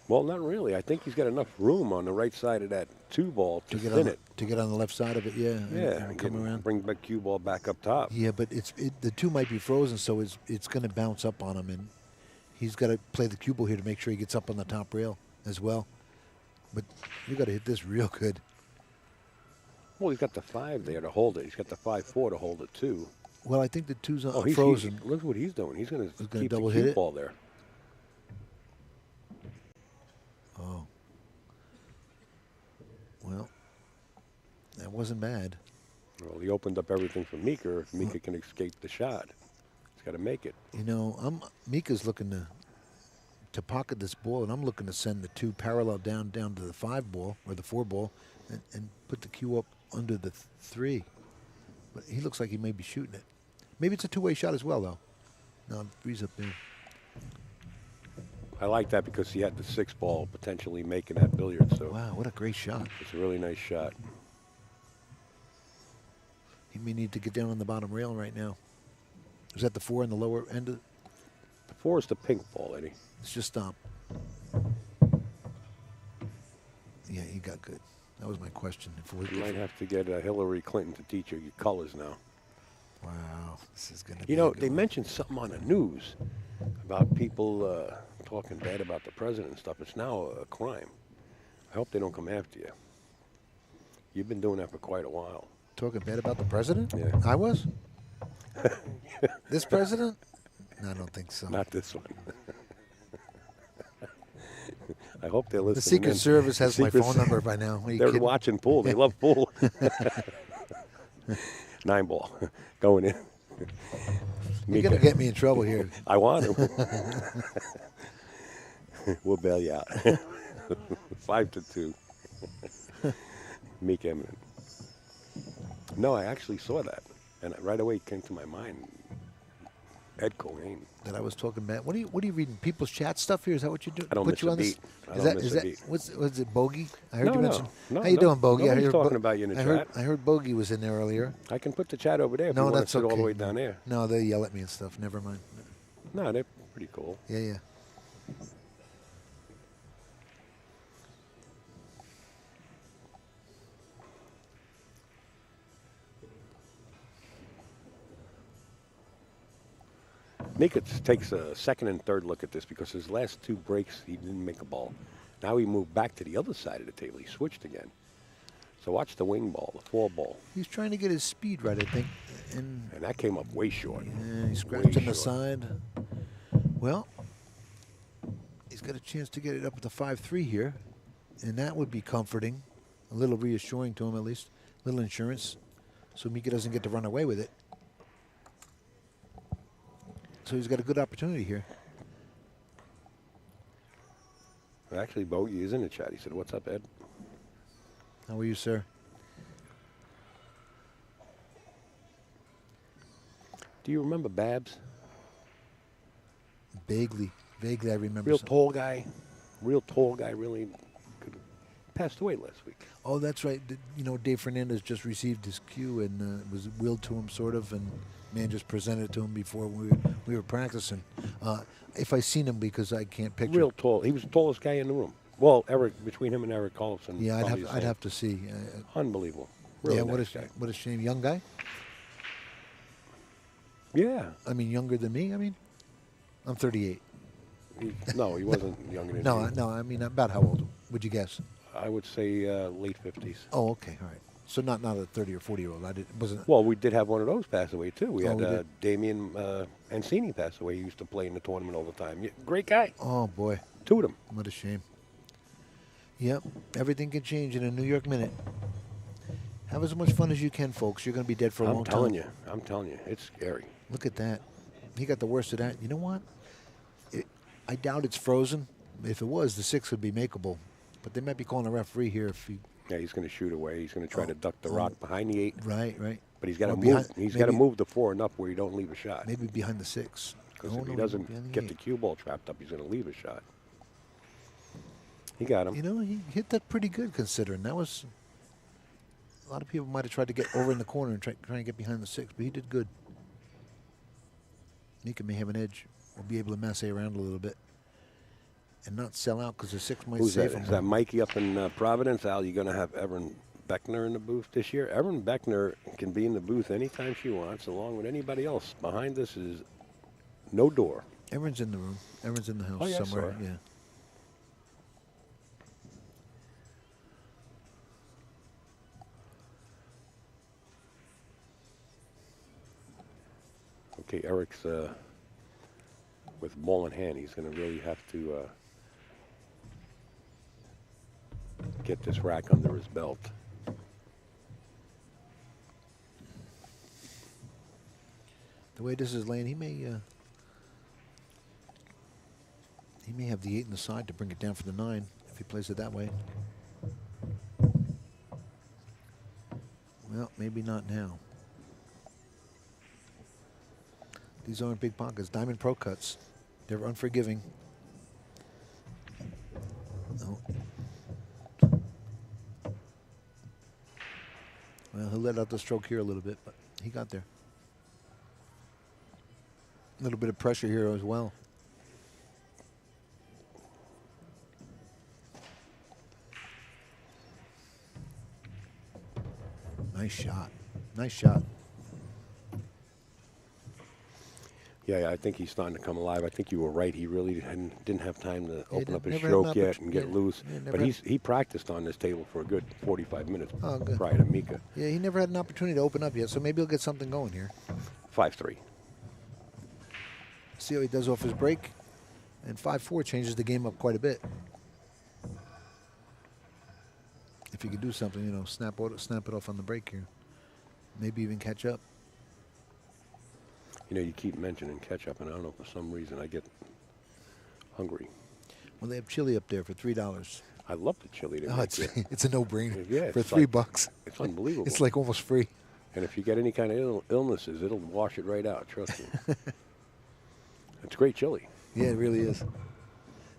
Well, not really. I think he's got enough room on the right side of that 2-ball to get thin on it. to get on the left side of it, yeah. Yeah, and come around. Bring back cue ball back up top. Yeah, but the 2 might be frozen, so it's going to bounce up on him, and he's got to play the cue ball here to make sure he gets up on the top rail as well. But you got to hit this real good. Well, he's got the 5 there to hold it. He's got the 5-4 to hold it too. Well, I think the 2's Oh, frozen. Look what he's doing. He's going to gonna keep double the hit cue it? ball there. Oh. Well, that wasn't bad. Well, he opened up everything for Mika. If Mika can escape the shot, he's got to make it. You know, Mika's looking to pocket this ball, and I'm looking to send the 2 parallel down to the 5 ball or the 4 ball, and put the cue up under the 3. But he looks like he may be shooting it. Maybe it's a 2-way shot as well, though. No, 3's up there. I like that because he had the 6-ball potentially making that billiard. So Wow, what a great shot. it's a really nice shot. He may need to get down on the bottom rail right now. Is that the 4 in the lower end? The 4 is the pink ball, Eddie. Let's just stop. Yeah, he got good. That was my question. You might have to get Hillary Clinton to teach you your colors now. Wow, this is going to be. You know, a good they one. mentioned something on the news about people talking bad about the president and stuff. It's now a crime. I hope they don't come after you. You've been doing that for quite a while. Talking bad about the president? Yeah. I was? This president? No, I don't think so. Not this one. I hope they're listening. The Secret in. Service has The my Secret phone number by now. Are you They're kidding? watching pool. They love pool. 9-ball going in. You're going to get me in trouble here. I want him. We'll bail you out. 5-2. Mika Immonen. No, I actually saw that, and right away it came to my mind. Ed Cohen. That I was talking about. What are you reading? People's chat stuff here? Is that what you're doing? I don't Put miss you a on this? beat. I don't miss a beat. What's it? Bogey? I heard No, you no. mention. No, How you no. doing, Bogey? Nobody's I heard talking about you in the chat. I heard Bogey was in there earlier. I can put the chat over there if No, you want to that's sit okay. all the way down there. No, they yell at me and stuff. Never mind. No, they're pretty cool. Yeah, yeah. Mika takes a second and third look at this because his last 2 breaks, he didn't make a ball. Now he moved back to the other side of the table. He switched again. So watch the wing ball, the 4 ball. He's trying to get his speed right, I think. And And that came up way short. he scratched on the short. side. Well, he's got a chance to get it up at the 5-3 here. And that would be comforting. A little reassuring to him, at least. A little insurance. So Mika doesn't get to run away with it. So he's got a good opportunity here. Actually, Bogey is in the chat. He said, "What's up, Ed?" How are you, sir? Do you remember Babs? Vaguely. Vaguely, I remember. Real some- tall guy. Really passed away last week. Oh, that's right. You know, Dave Fernandez just received his cue and it was willed to him, sort of, and man just presented it to him before we were practicing. If I seen him, because I can't picture. Real tall. He was the tallest guy in the room. Well, between him and Eric Cloutier. Yeah, probably the I'd same. have to see. Unbelievable. Really yeah, nice guy. what a shame. Young guy. Yeah. I mean, younger than me. I mean, I'm 38. No, he wasn't younger than No, me. no. I mean, about how old would you guess? I would say late 50s. Oh, okay, all right. So not a 30 or 40-year-old. Wasn't. Well, we did have one of those pass away, too. We Oh, had we did? Damian Ancini pass away. He used to play in the tournament all the time. Great guy. Oh boy, Two of them. what a shame. Yep, everything can change in a New York minute. Have as much fun as you can, folks. You're going to be dead for a long time. I'm telling you, it's scary. Look at that. He got the worst of that. You know what? I doubt it's frozen. If it was, the 6 would be makeable. But they might be calling a referee here if he... Yeah, he's going to shoot away. He's going to try to duck the rock behind the 8. Right. But he's got to move. He's got to move the 4 enough where you don't leave a shot. Maybe behind the 6. Because if he doesn't get the cue ball trapped up, he's going to leave a shot. He got him. You know, he hit that pretty good considering. That was... A lot of people might have tried to get over in the corner and try and get behind the 6, but he did good. Mika may have an edge. We'll be able to masse around a little bit and not sell out because the 6 might save him. Is that Mikey up in Providence? Al, you going to have Erin Beckner in the booth this year? Erin Beckner can be in the booth anytime she wants, along with anybody else. Behind us is no door. Erin's in the room. Erin's in the house somewhere. Yeah. Okay, Eric's with ball in hand. He's going to really have to get this rack under his belt. The way this is laying, he may have the 8 in the side to bring it down for the 9 if he plays it that way. Well, maybe not now. These aren't big pockets. Diamond Pro cuts. They're unforgiving. No. Well, he'll let out the stroke here a little bit, but he got there. A little bit of pressure here as well. Nice shot. Nice shot. Yeah, I think he's starting to come alive. I think you were right. He really didn't have time to open up his stroke yet and get loose. But he practiced on this table for a good 45 minutes prior to Mika. Yeah, he never had an opportunity to open up yet, so maybe he'll get something going here. 5-3. See how he does off his break. And 5-4 changes the game up quite a bit. If he could do something, you know, snap it off on the break here. Maybe even catch up. You know, you keep mentioning ketchup, and I don't know, for some reason I get hungry. Well, they have chili up there for $3. I love the chili. It's a no-brainer. Yeah, for $3. It's unbelievable. It's like almost free. And if you get any kind of illnesses, it'll wash it right out, trust me. It's great chili. Yeah, it really is.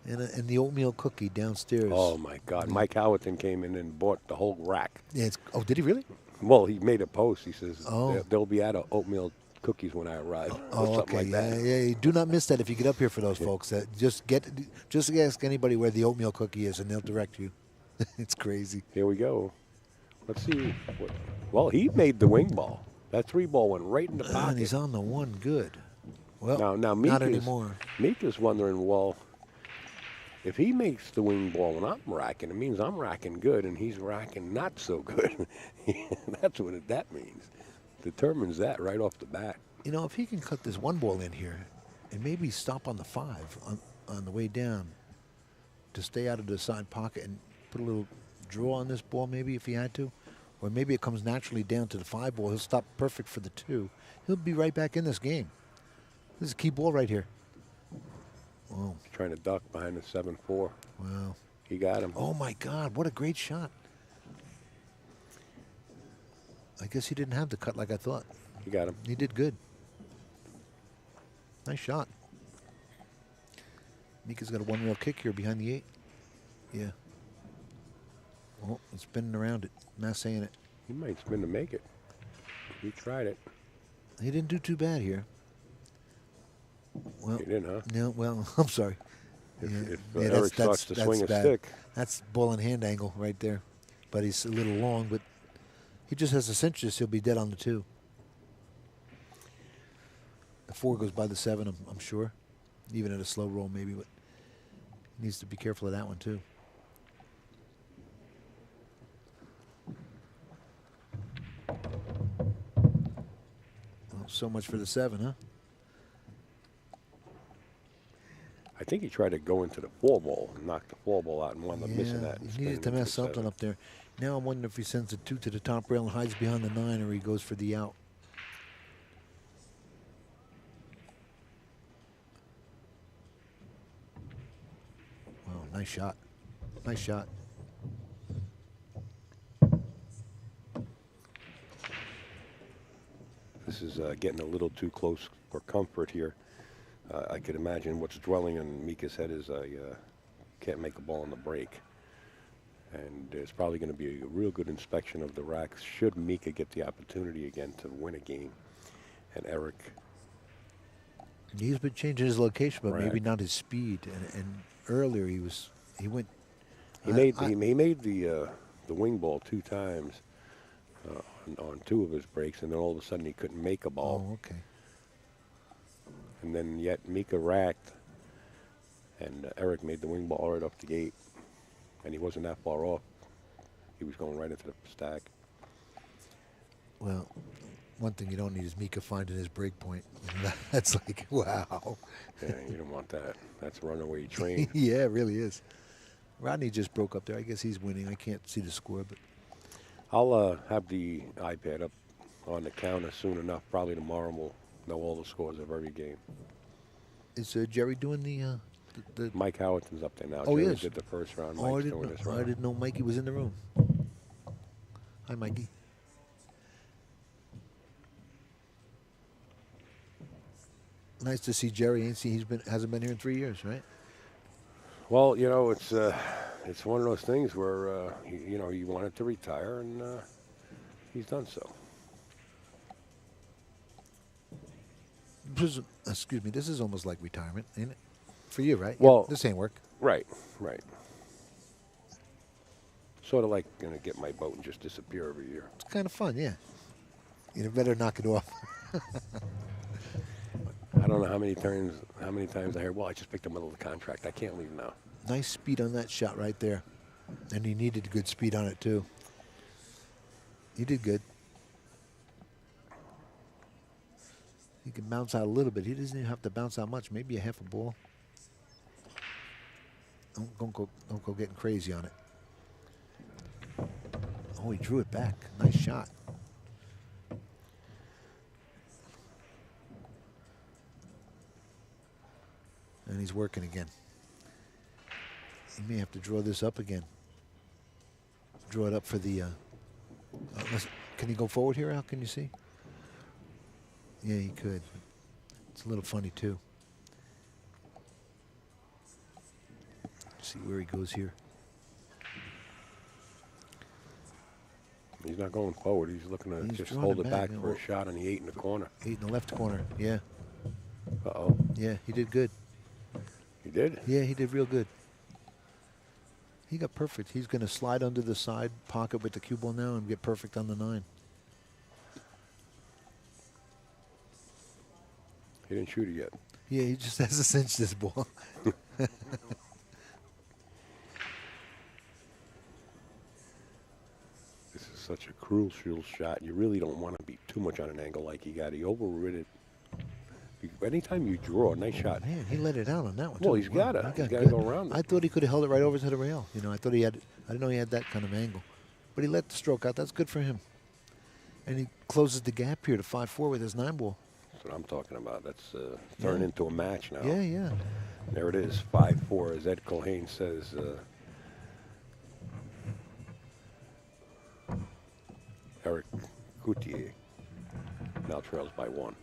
And the oatmeal cookie downstairs. Oh, my God. Yeah. Mike Howerton came in and bought the whole rack. Yeah, did he really? Well, he made a post. He says, they'll be out of oatmeal cookies when I arrive. Oh, okay. Like that. Yeah, do not miss that if you get up here for those folks. Just ask anybody where the oatmeal cookie is, and they'll direct you. It's crazy. Here we go. Let's see. Well, he made the wing ball. That 3 ball went right in the pocket. And he's on the 1 good. Well, now not anymore. Mika's wondering, well, if he makes the wing ball and I'm racking, it means I'm racking good, and he's racking not so good. That's what that means. Determines that right off the bat. You know, if he can cut this 1 ball in here and maybe stop on the 5 on the way down to stay out of the side pocket and put a little draw on this ball maybe if he had to, or maybe it comes naturally down to the 5 ball. He'll stop perfect for the 2. He'll be right back in this game. This is a key ball right here. Whoa. He's trying to duck behind the 7-4. Wow. He got him. Oh, my God. What a great shot. I guess he didn't have the cut like I thought. He got him. He did good. Nice shot. Mika's got a 1-rail kick here behind the 8. Yeah. Oh, it's spinning around it. Massing it. He might spin to make it. He tried it. He didn't do too bad here. Well, he didn't, huh? No, well, I'm sorry. If Eric starts to swing a stick. That's ball in hand angle right there. But he's a little long, but he just has to cinch this. He'll be dead on the 2. The 4 goes by the 7, I'm sure. Even at a slow roll, maybe, but he needs to be careful of that one, too. Well, so much for the 7, huh? I think he tried to go into the 4-ball and knock the 4-ball out and wound up missing that. and He needed spinning to into mess the something 7. up there. Now I'm wondering if he sends the 2 to the top rail and hides behind the 9, or he goes for the out. Wow, nice shot. Nice shot. This is getting a little too close for comfort here. I could imagine what's dwelling in Mika's head is I can't make a ball on the break. And there's probably going to be a real good inspection of the racks should Mika get the opportunity again to win a game. And Eric. He's been changing his location, but Right. maybe not his speed. And earlier he went. He made the wing ball 2 times on 2 of his breaks, and then all of a sudden he couldn't make a ball. Oh, okay. And then yet Mika racked, and Eric made the wing ball right off the gate, and he wasn't that far off. He was going right into the stack. Well, one thing you don't need is Mika finding his break point. That's like, wow. Yeah, you don't want that. That's runaway train. Yeah, it really is. Rodney just broke up there. I guess he's winning. I can't see the score, but I'll have the iPad up on the counter soon enough. Probably tomorrow we'll know all the scores of every game. is Jerry doing the Mike Howerton's up there now. Oh, he Jerry is? did the first round. Oh, I Mike's didn't doing know. this I round. didn't know Mikey was in the room. Hi, Mikey. Nice to see Jerry. Hasn't been here in 3 years, right? Well, you know, it's one of those things where he wanted to retire, and he's done so. Excuse me. This is almost like retirement, ain't it? For you, right? Well, this ain't work. Right. Sort of like going to get my boat and just disappear every year. It's kind of fun, yeah. You better knock it off. I don't know how many times I heard, well, I just picked up a little contract. I can't leave now. Nice speed on that shot right there. And he needed good speed on it, too. He did good. He can bounce out a little bit. He doesn't even have to bounce out much. Maybe a half a ball. Don't go getting crazy on it. Oh, he drew it back. Nice shot. And he's working again. He may have to draw this up again. Draw it up for the... can he go forward here, Al? Can you see? Yeah, he could. It's a little funny, too. See where he goes here. He's not going forward. He's looking to He's just drawing hold it it back. back for a shot on the 8 in the corner. 8 in the left corner, yeah. Uh-oh. Yeah, he did good. He did? Yeah, he did real good. He got perfect. He's going to slide under the side pocket with the cue ball now and get perfect on the 9. He didn't shoot it yet. Yeah, he just has to cinch this ball. This is such a crucial shot. You really don't want to be too much on an angle like he got. He overrid it. Anytime you draw, nice shot. Man, he let it out on that one. Well, too. he's Wow, got to. he He's got to good. go around it. I thought he could have held it right over to the rail. You know, I didn't know he had that kind of angle. But he let the stroke out. That's good for him. And he closes the gap here to 5-4 with his 9 ball. That's what I'm talking about. That's turned into a match now. Yeah, yeah. There it is, 5-4, as Ed Colhane says. Eric Cloutier now trails by 1.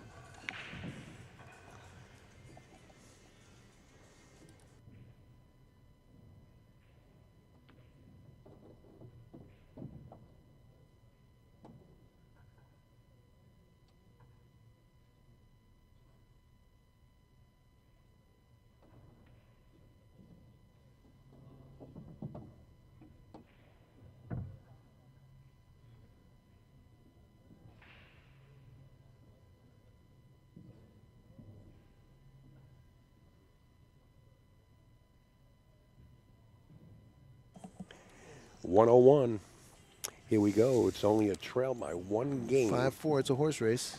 .101. Here we go. It's only a trail by 1 game. 5-4. It's a horse race.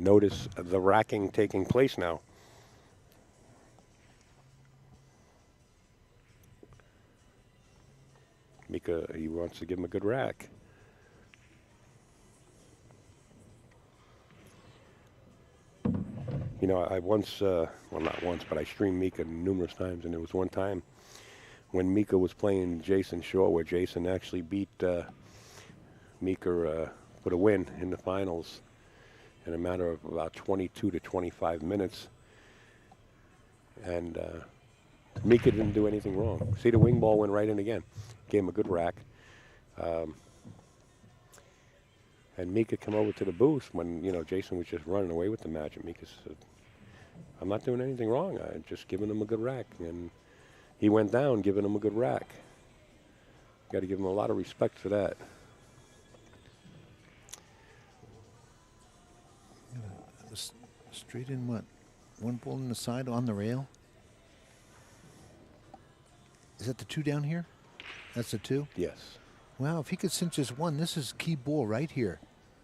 notice the racking taking place now. Mika, he wants to give him a good rack. You know, I once, well, not once, but I streamed Mika numerous times, and there was one time when Mika was playing Jason Shaw where Jason actually beat Mika with a win in the finals in a matter of about 22 to 25 minutes. And Mika didn't do anything wrong. See, the wing ball went right in again. Gave him a good rack. And Mika came over to the booth when, you know, Jason was just running away with the match. And Mika said, I'm not doing anything wrong. I'm just giving him a good rack. And he went down giving him a good rack. Got to give him a lot of respect for that. Straight in what? One ball in the side on the rail? Is that the 2 down here? That's the 2? Yes. Wow, if he could cinch this 1, this is key ball right here.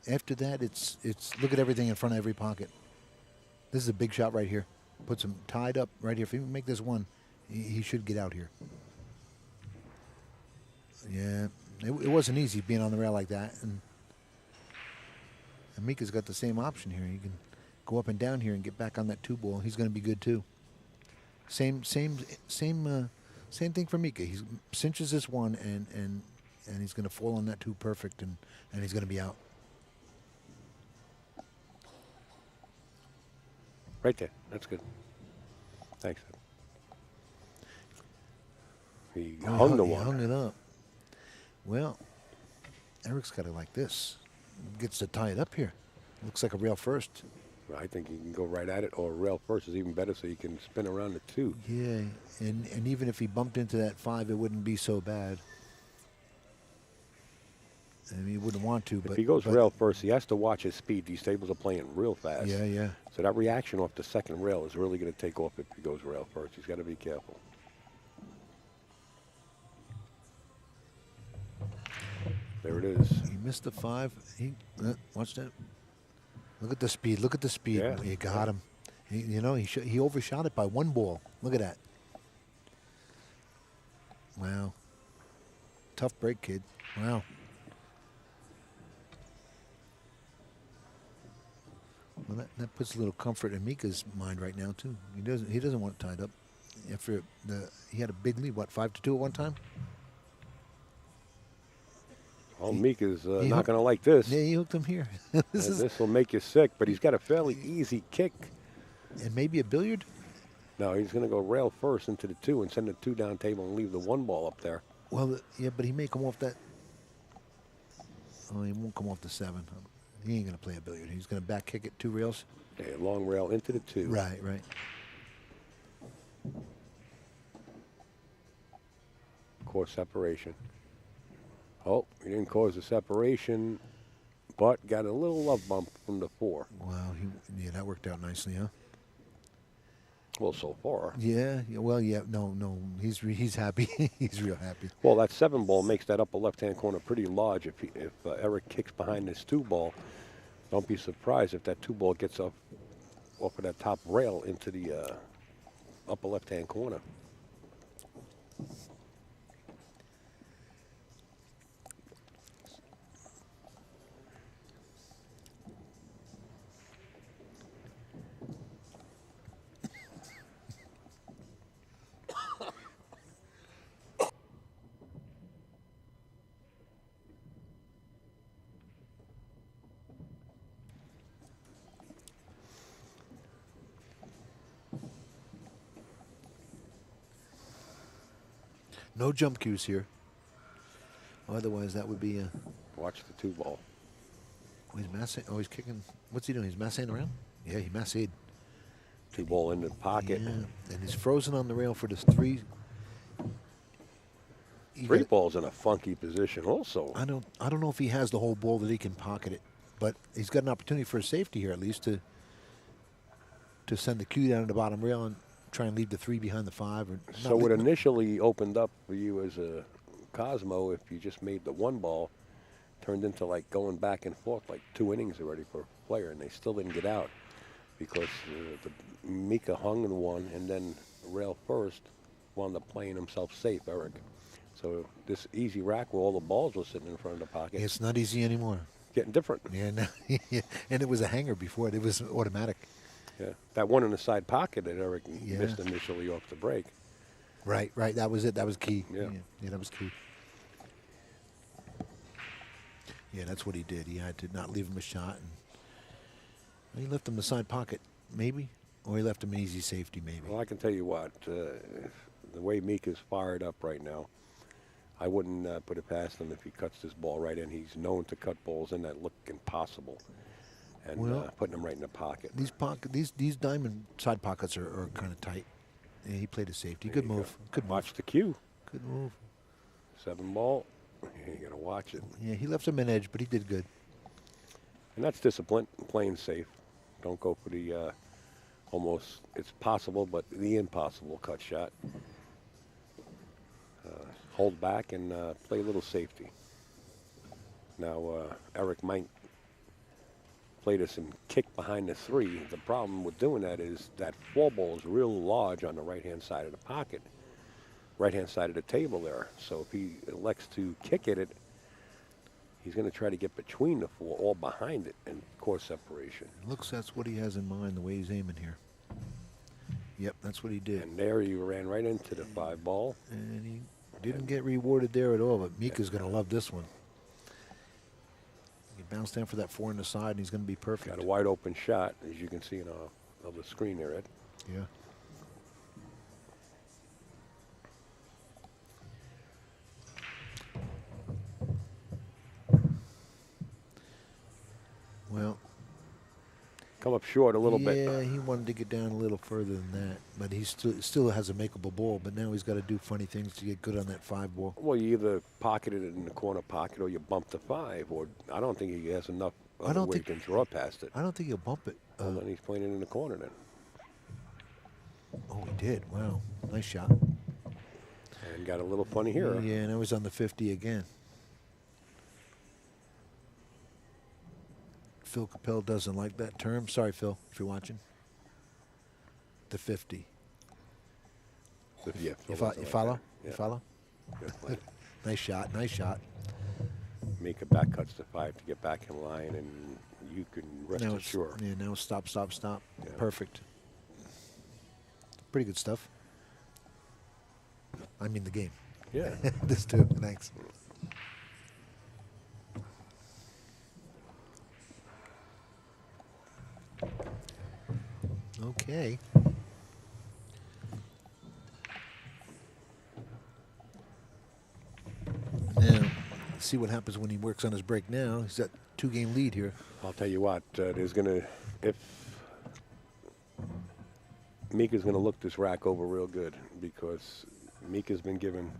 After that, it's look at everything in front of every pocket. This is a big shot right here. Puts him tied up right here. If he can make this 1, he should get out here. Yeah, it wasn't easy being on the rail like that. And Mika's got the same option here. He can go up and down here and get back on that 2 ball. He's going to be good too. Same thing for Mika. He cinches this 1 and he's going to fall on that 2 perfect and he's going to be out. Right there. That's good. Thanks. He hung the 1. He hung it up. Well, Eric's got it like this. Gets to tie it up here. Looks like a rail first. I think you can go right at it, or rail first is even better so you can spin around the 2. Yeah, and even if he bumped into that 5, it wouldn't be so bad. I mean, he wouldn't want to, but... If he goes rail first, he has to watch his speed. These tables are playing real fast. Yeah, yeah. So that reaction off the second rail is really going to take off if he goes rail first. He's got to be careful. There it is. He missed the 5. Watch that. Look at the speed. Look at the speed. Yeah. You got him. He overshot it by 1 ball. Look at that. Wow. Tough break, kid. Wow. Well, that puts a little comfort in Mika's mind right now too. He doesn't want it tied up. After he had a big lead, what, 5-2 at one time? Oh, Mika's not going to like this. Yeah, he hooked him here. This will make you sick, but he's got a fairly easy kick. And maybe a billiard? No, he's going to go rail first into the 2 and send the 2 down table and leave the 1 ball up there. Well, yeah, but he may come off that. Oh, he won't come off the 7. He ain't going to play a billiard. He's going to back kick it 2 rails. Yeah, long rail into the 2. Right, right. Cause separation. Oh, he didn't cause a separation, but got a little love bump from the 4. Wow, yeah, that worked out nicely, huh? Well, so far. Yeah, well, yeah, no, he's happy. He's real happy. Well, that 7 ball makes that upper left-hand corner pretty large. If Eric kicks behind this 2 ball, don't be surprised if that 2 ball gets up off of that top rail into the upper left-hand corner. No jump cues here. Otherwise, that would be a... Watch the 2 ball. Oh, he's massing. Oh, he's kicking. What's he doing? He's massing around? Yeah, he massed. 2 ball in the pocket. Yeah, and he's frozen on the rail for this 3. 3 ball's in a funky position also. I don't know if he has the whole ball that he can pocket it, but he's got an opportunity for safety here at least to send the cue down to the bottom rail and try and leave the 3 behind the 5. Or so it initially opened up for you as a Cosmo if you just made the 1 ball, turned into like going back and forth like 2 innings already for player, and they still didn't get out because Mika hung in one, and then rail first wound up playing himself safe, Eric. So this easy rack where all the balls were sitting in front of the pocket, It's not easy anymore. getting different. Yeah, no, and it was a hanger before. It was automatic. Yeah, that one in the side pocket that Eric Yeah. missed initially off the break. Right, right. That was it. That was key. Yeah. Yeah, that was key. Yeah, that's what he did. He had to not leave him a shot. And he left him the side pocket, maybe, or he left him an easy safety, maybe. Well, I can tell you what, the way Mika's fired up right now, I wouldn't put it past him if he cuts this ball right in. He's known to cut balls in that look impossible, and Well, putting them right in the pocket. These diamond side pockets are kind of tight. Yeah, he played a safety. Good There you move. go. Good move. Watch the cue. Good move. 7 ball. You got to watch it. Yeah, he left him an edge, but he did good. And that's discipline, playing safe. Don't go for the almost, it's possible, but the impossible cut shot. Hold back and play a little safety. Now, Eric might play this and kick behind the 3. The problem with doing that is that 4 ball is real large on the right-hand side of the pocket, right-hand side of the table there. So if he elects to kick at it, he's going to try to get between the 4 or behind it and cause separation. Looks that's what he has in mind, the way he's aiming here. Yep, that's what he did. And there he ran right into the 5 ball. And he didn't get rewarded there at all, but Mika's going to love this one. He bounced down for that 4 on the side, and he's going to be perfect. Got a wide open shot, as you can see on the screen there, Ed. Yeah. Well, Come up short a little yeah, bit. he wanted to get down a little further than that, but he still has a makeable ball. But now he's got to do funny things to get good on that 5 ball. Well, you either pocketed it in the corner pocket or you bump the 5. Or I don't think he has enough other way he can draw past it. I don't think he'll bump it. Well, then he's playing it in the corner then. Oh, he did. Wow, nice shot. And got a little funny here. Yeah, and I was on the 50 again. Phil Capel doesn't like that term. Sorry, Phil, if you're watching. The 50. Yeah, You, Phil fo doesn't you like follow? that. You Yeah. follow? Good play. Nice shot. Nice shot. Mika back cuts the 5 to get back in line, and you can rest Now it's, assured. yeah, now it's stop, stop, stop. Yeah. Perfect. Pretty good stuff. I mean the game. Yeah. This too. Thanks. Okay. Now, see what happens when he works on his break now. He's got 2-game lead here. I'll tell you what, there's going to, if Mika's going to look this rack over real good, because Mika's been given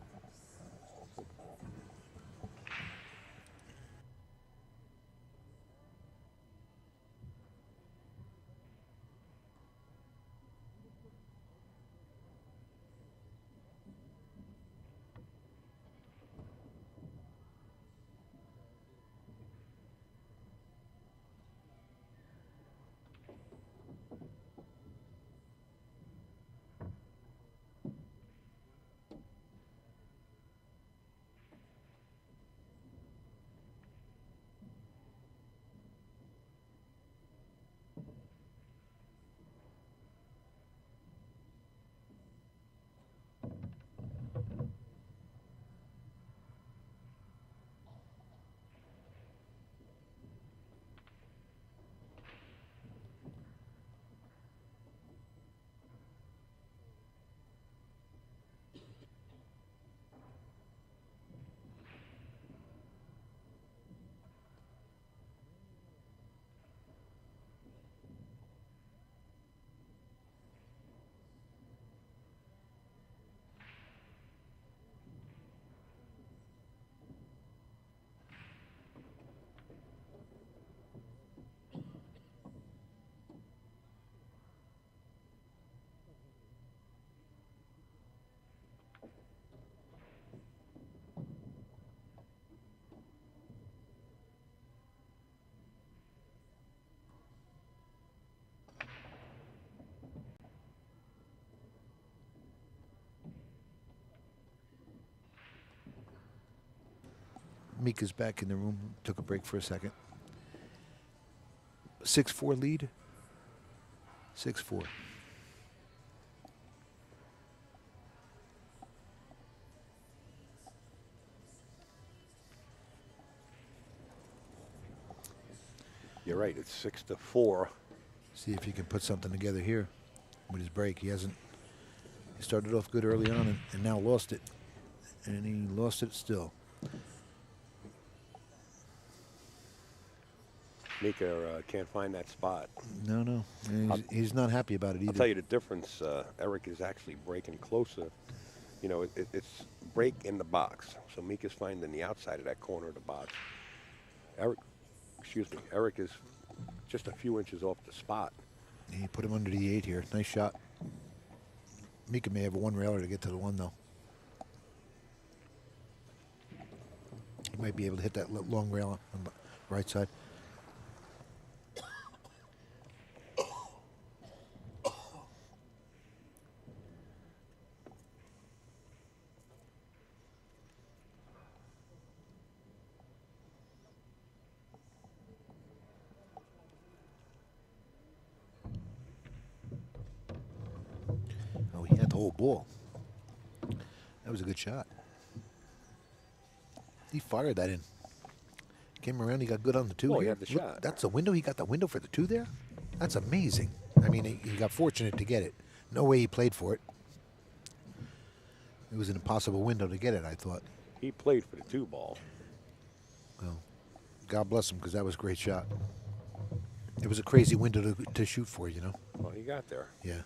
Mika's back in the room. Took a break for a second. 6-4 lead. 6-4. You're right. It's 6-4. See if he can put something together here with his break. He hasn't. He started off good early on and now lost it. And he lost it still. Mika can't find that spot. No. And he's not happy about it either. I'll tell you the difference. Eric is actually breaking closer. You know, it's break in the box. So Mika's finding the outside of that corner of the box. Eric is just a few inches off the spot. He put him under the 8 here. Nice shot. Mika may have a one railer to get to the one, though. He might be able to hit that long rail on the right side. Oh, he had the whole ball. That was a good shot. He fired that in. Came around, he got good on the 2. Oh, he here. had the Look, shot. That's a window. He got the window for the 2 there? That's amazing. I mean, he got fortunate to get it. No way he played for it. It was an impossible window to get it, I thought. He played for the 2 ball. Well, God bless him, because that was a great shot. It was a crazy window to shoot for, you know? Well, he got there. Yeah.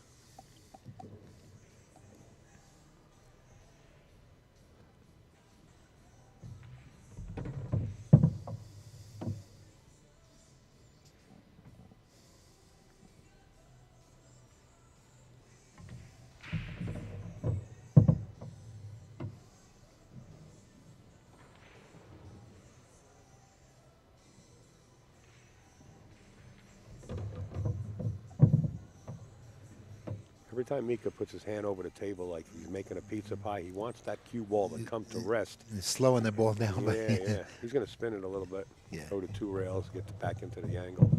Every time Mika puts his hand over the table like he's making a pizza pie, he wants that cue ball to come to rest. He's slowing the ball down. But Yeah. He's going to spin it a little bit. Yeah. Go to 2 rails, get back into the angle.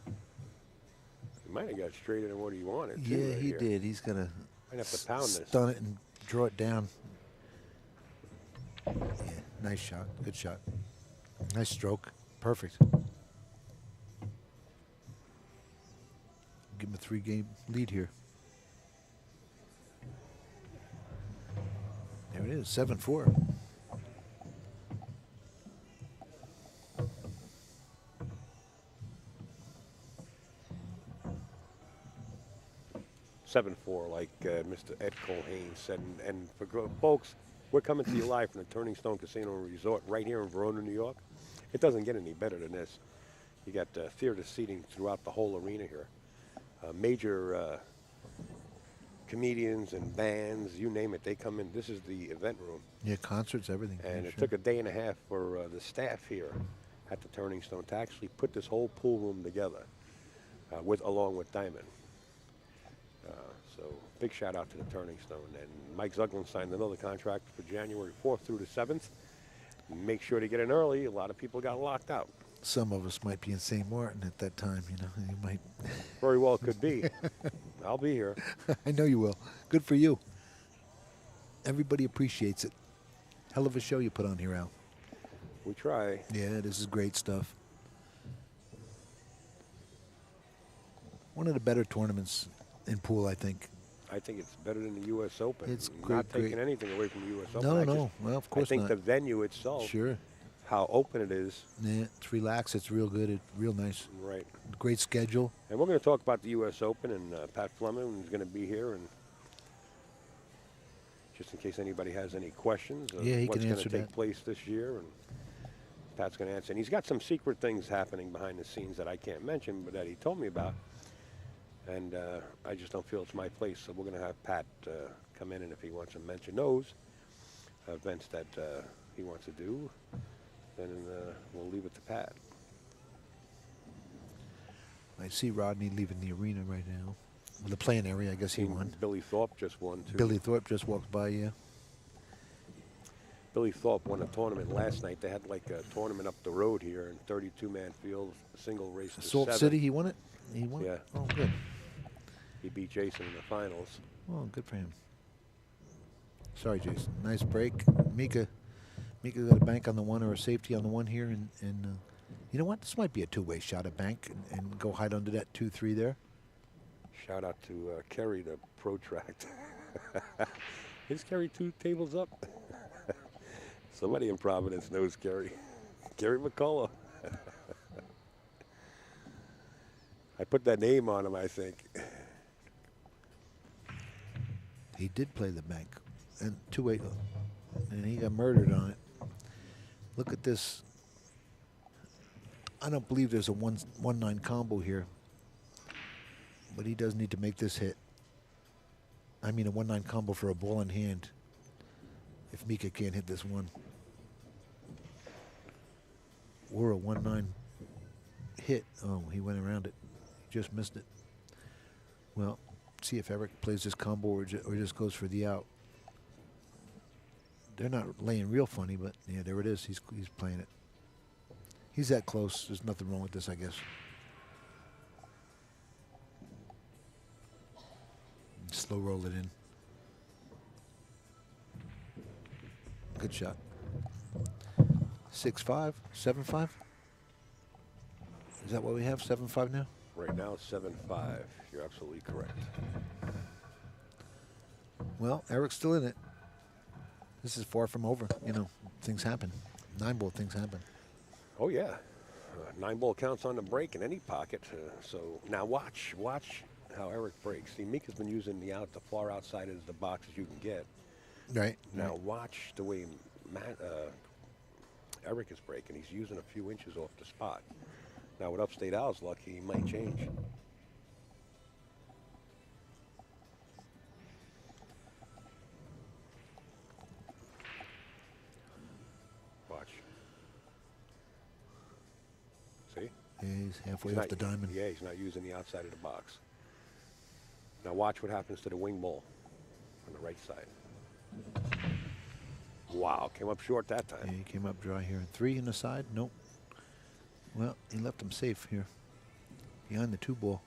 He might have got straighter than what he wanted. too, Yeah, right he here. did. He's going to Might have to pound this. stun it and draw it down. Yeah, nice shot. Good shot. Nice stroke. Perfect. Give him a 3-game lead here. There it is, 7-4. Like Mr. Ed Colhane said. And for folks, we're coming to you live from the Turning Stone Casino and Resort right here in Verona, New York. It doesn't get any better than this. You got theater seating throughout the whole arena here. Major comedians and bands, you name it, they come in. This is the event room. Yeah, concerts, everything. And Yeah, it sure. took a day and a half for the staff here at the Turning Stone to actually put this whole pool room together along with Diamond. So big shout out to the Turning Stone. And Mike Zuglin signed another contract for January 4th through the 7th. Make sure to get in early. A lot of people got locked out. Some of us might be in St. Martin at that time, you know. You might. Very well could be. I'll be here. I know you will. Good for you. Everybody appreciates it. Hell of a show you put on here, Al. We try. Yeah, this is great stuff. One of the better tournaments in pool, I think. I think it's better than the U.S. Open. It's not great. taking anything away from the U.S. Open. No. Well, of course I think not. the venue itself, Sure. how open it is. Yeah, it's relaxed. It's real good. It's real nice. Right. Great schedule. And we're going to talk about the U.S. Open, and Pat Fleming is going to be here, and just in case anybody has any questions of Yeah, he what's can going to answer take that. place this year, and Pat's going to answer. And he's got some secret things happening behind the scenes that I can't mention, but that he told me about. And I just don't feel it's my place, so we're going to have Pat come in, and if he wants to mention those events that he wants to do, then we'll leave it to Pat. I see Rodney leaving the arena right now. Well, the playing area, I guess he won. Billy Thorpe just won, too. Billy Thorpe just walked by, yeah. Billy Thorpe won a tournament last night. They had like a tournament up the road here in 32-man field, single race to Salt 7. City, he won it? He won it? Yeah. Oh, good. He beat Jason in the finals. Oh, good for him. Sorry, Jason. Nice break. Mika got a bank on the one or a safety on the one here. And you know what? This might be a two-way shot at bank and go hide under that 2-3 there. Shout out to Kerry, the protract. Is Kerry 2 tables up? Somebody in Providence knows Kerry. Kerry McCullough. I put that name on him, I think. He did play the bank. And two-way, and he got murdered on it. Look at this. I don't believe there's a 1-9 combo here. But he does need to make this hit. I mean a 1-9 combo for a ball in hand. If Mika can't hit this one. Or a 1-9 hit. Oh, he went around it. He just missed it. Well, see if Eric plays this combo or just goes for the out. They're not laying real funny, but yeah, there it is. He's playing it. He's that close. There's nothing wrong with this, I guess. Slow roll it in. Good shot. 6-5, 7-5. Is that what we have? 7-5 now? Right now, it's 7-5. You're absolutely correct. Well, Eric's still in it. This is far from over. You know, things happen. 9-ball things happen. Oh, yeah. 9-ball counts on the break in any pocket. So now watch how Eric breaks. See, Mika's been using the far outside as the box as you can get. Right. Now watch the way Eric is breaking. He's using a few inches off the spot. Now with Upstate Al's luck, he might change. Watch. See? Yeah, he's halfway off the diamond. Yeah, he's not using the outside of the box. Now watch what happens to the wing ball on the right side. Wow, came up short that time. Yeah, he came up dry here. 3 in the side? Nope. Well, he left him safe here. Behind the 2-ball.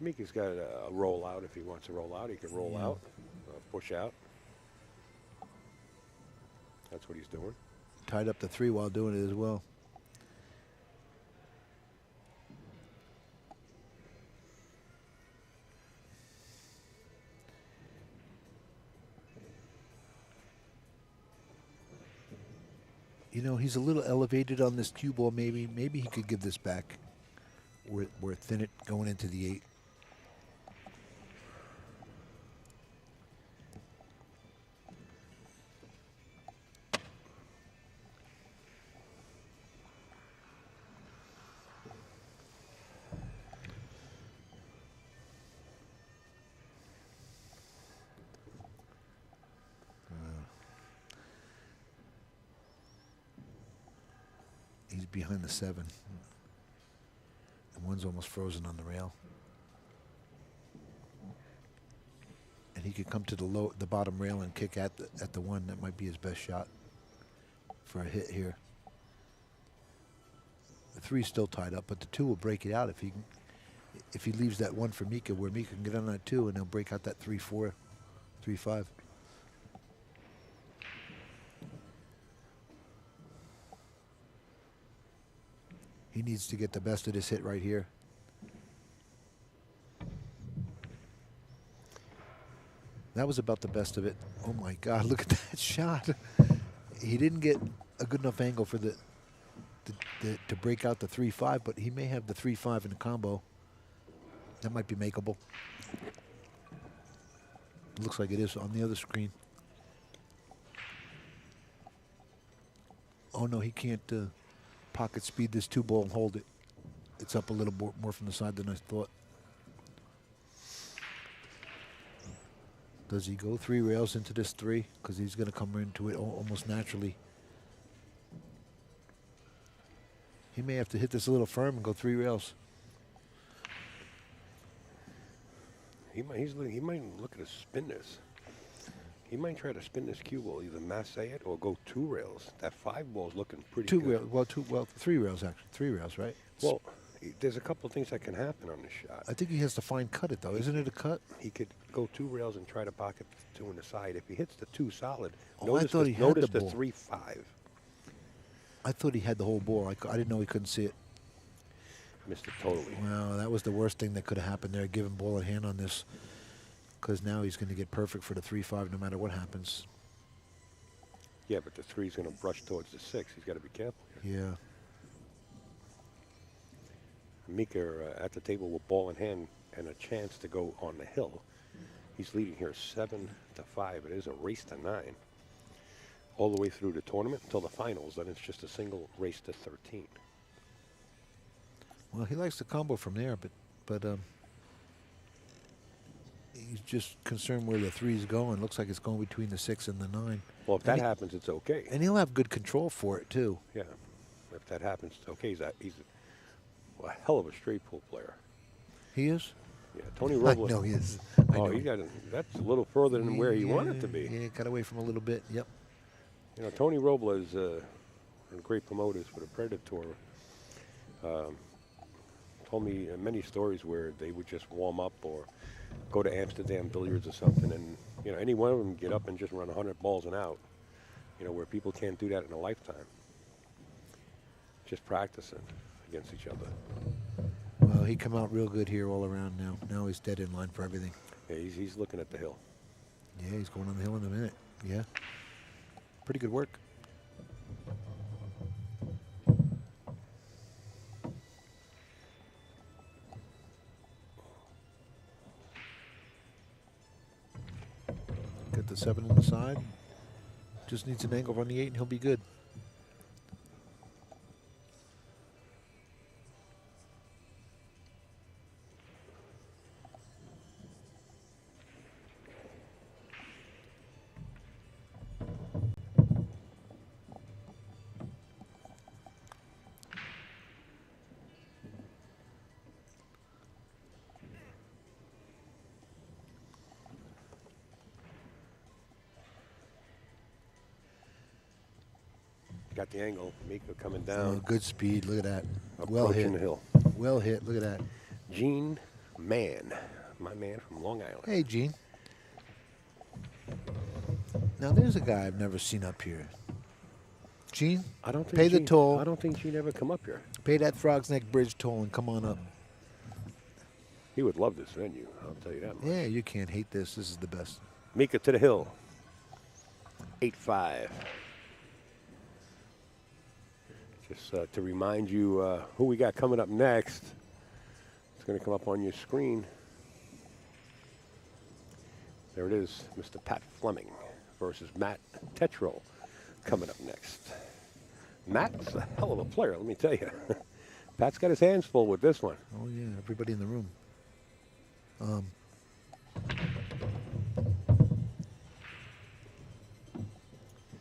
Mika's got a roll out. If he wants to roll out, he can roll out, push out. That's what he's doing. Tied up the 3 while doing it as well. You know, he's a little elevated on this cue ball. Maybe he could give this back. We're thin it going into the 8. He's behind the 7. And one's almost frozen on the rail. And he could come to the bottom rail and kick at the 1. That might be his best shot for a hit here. The 3's still tied up, but the 2 will break it out if he leaves that 1 for Mika, where Mika can get on that 2 and he'll break out that 3-4, 3-5. He needs to get the best of this hit right here. That was about the best of it. Oh my God, look at that shot. He didn't get a good enough angle for to break out the 3-5, but he may have the 3-5 in the combo. That might be makeable. Looks like it is on the other screen. Oh no, he can't pocket speed this 2-ball and hold it. It's up a little more from the side than I thought. Does he go 3 rails into this 3? Because he's going to come into it almost naturally. He may have to hit this a little firm and go 3 rails. He might look at a spin this. He might try to spin this cue ball, either masse it or go 2 rails. That 5 ball's looking pretty Two good. rails. Well, 3 rails actually. 3 rails, right? Well, there's a couple of things that can happen on this shot. I think he has to fine cut it though. Isn't it a cut? He could go 2 rails and try to pocket the 2 in the side. If he hits the 2 solid, Oh, I thought he had notice the the ball. 3-5. I thought he had the whole ball. I didn't know he couldn't see it. Missed it totally. Wow, that was the worst thing that could have happened there. Give him ball in hand on this, because now he's going to get perfect for the 3-5 no matter what happens. Yeah, but the 3's going to brush towards the 6. He's got to be careful here. Yeah. Mika at the table with ball in hand and a chance to go on the hill. He's leading here 7-5. It is a race to 9. All the way through the tournament until the finals. Then it's just a single race to 13. Well, he likes the combo from there, but he's just concerned where the 3's going. Looks like it's going between the 6 and the 9. Well, if that happens, it's okay. And he'll have good control for it too. Yeah, if that happens, it's okay. He's a hell of a straight pull player. He is? Yeah, Tony I Robles. know he is. Oh, that's a little further than where he wanted to be. Yeah, got away from a little bit. Yep. You know, Tony Robles, one of the great promoters for the Predator Tour, told me many stories where they would just warm up or go to Amsterdam billiards or something, and you know, any one of them get up and just run 100 balls and out. You know, where people can't do that in a lifetime. Just practicing against each other. Well, he come out real good here all around now. Now he's dead in line for everything. Yeah, he's looking at the hill. Yeah, he's going on the hill in a minute. Yeah. Pretty good work. Get the 7 on the side. Just needs an angle on the 8 and he'll be good. Got the angle. Mika coming down. Oh, good speed. Look at that. Well hit. Approaching the hill. Well hit. Look at that. Gene Mann, my man from Long Island. Hey, Gene. Now, there's a guy I've never seen up here. Gene, I don't think pay the Gene- toll. I don't think Gene ever come up here. Pay that Frog's Neck Bridge toll and come on up. He would love this venue. I'll tell you that much. Yeah, you can't hate this. This is the best. Mika to the hill. 8-5. Just to remind you who we got coming up next. It's going to come up on your screen. There it is, Mr. Pat Fleming versus Matt Tetreault coming up next. Matt's a hell of a player, let me tell you. Pat's got his hands full with this one. Oh, yeah, everybody in the room.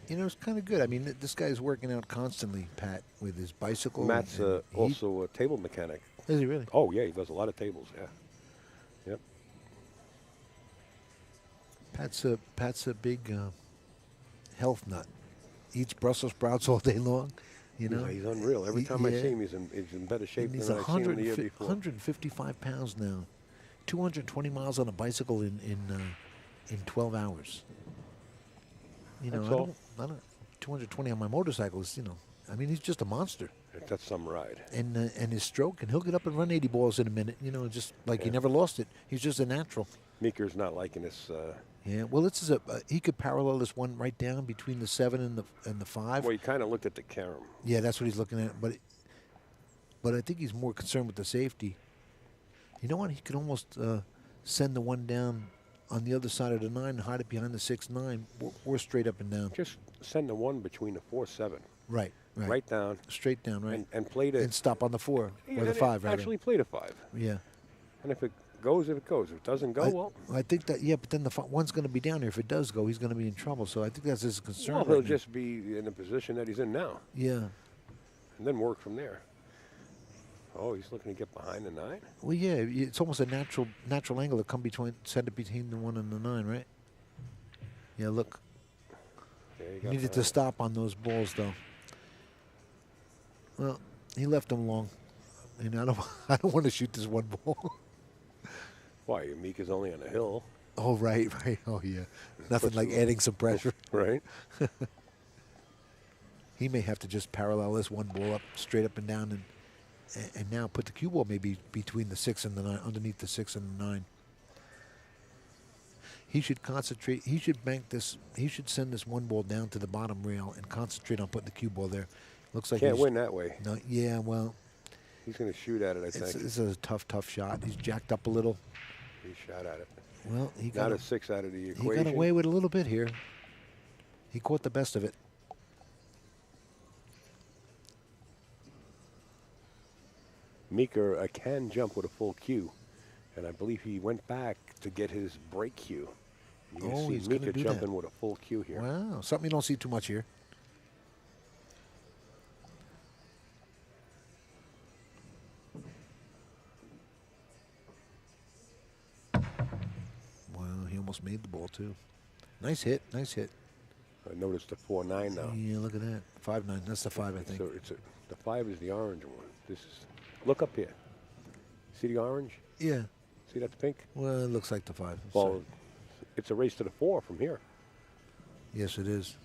You know, it's kind of good. I mean, this guy's working out constantly, Pat, with his bicycle. Matt's and also a table mechanic. Is he really? Oh, yeah, he does a lot of tables, yeah. Yep. Pat's a big health nut. Eats Brussels sprouts all day long. You know, Yeah, he's unreal. Every time I yeah. see him, he's in better shape And he's than I've seen him the year before. 155 pounds now. 220 miles on a bicycle in 12 hours. You know, That's all. I don't 220 on my motorcycle is, you know, I mean, he's just a monster. That's some ride. And his stroke, and he'll get up and run 80 balls in a minute, you know, just like he Yeah. never lost it. He's just a natural. Mika's not liking this. Yeah, well, this is he could parallel this one right down between the 7 and the 5. Well, he kind of looked at the carom. Yeah, that's what he's looking at. But I think he's more concerned with the safety. You know what? He could almost send the one down on the other side of the 9 and hide it behind the 6-9. We're straight up and down. Just send the one between the 4-7. Right. Right down. Straight down, right. And play the. And stop on the 4 Yeah, or the and 5, rather. Actually play the 5. Yeah. And if it goes, if it goes. If it doesn't go, well. I think that, yeah, but then the one's going to be down here. If it does go, he's going to be in trouble. So I think that's his concern. Well, right he'll now. just be in the position that he's in now. Yeah. And then work from there. Oh, he's looking to get behind the 9? Well, yeah, it's almost a natural angle to come between, send it between the 1 and the 9, right? Yeah, look. There you He go. needed to stop on those balls, though. Well, he left them long. And I don't, I don't want to shoot this one ball. Why? Mika's only on a hill, Oh, right. Oh, yeah. Nothing like adding some pressure. right? He may have to just parallel this one ball up, straight up and down, and now put the cue ball maybe between the 6 and the 9, underneath the 6 and the 9. He should concentrate. He should bank this. He should send this one ball down to the bottom rail and concentrate on putting the cue ball there. Looks like Can't he's, win that way. No, yeah, well, He's going to shoot at it, I think. it's a tough shot. He's jacked up a little. He shot at it. Well, he Not got a 6 out of the he equation. got away with a little bit here. He caught the best of it. Mika can jump with a full cue, and I believe he went back to get his break cue. You Oh, see he's gonna Mika do jumping that. with a full cue here. Wow, something you don't see too much here. Wow, he almost made the ball too. Nice hit, nice hit. I noticed the 4-9 now. Yeah, look at that. 5-9. That's the 5, I think. So the 5 is the orange one. This is, look up here. See the orange? Yeah. See that's pink? Well, it looks like the 5. Well, Sorry. it's a race to the 4 from here. Yes, it is.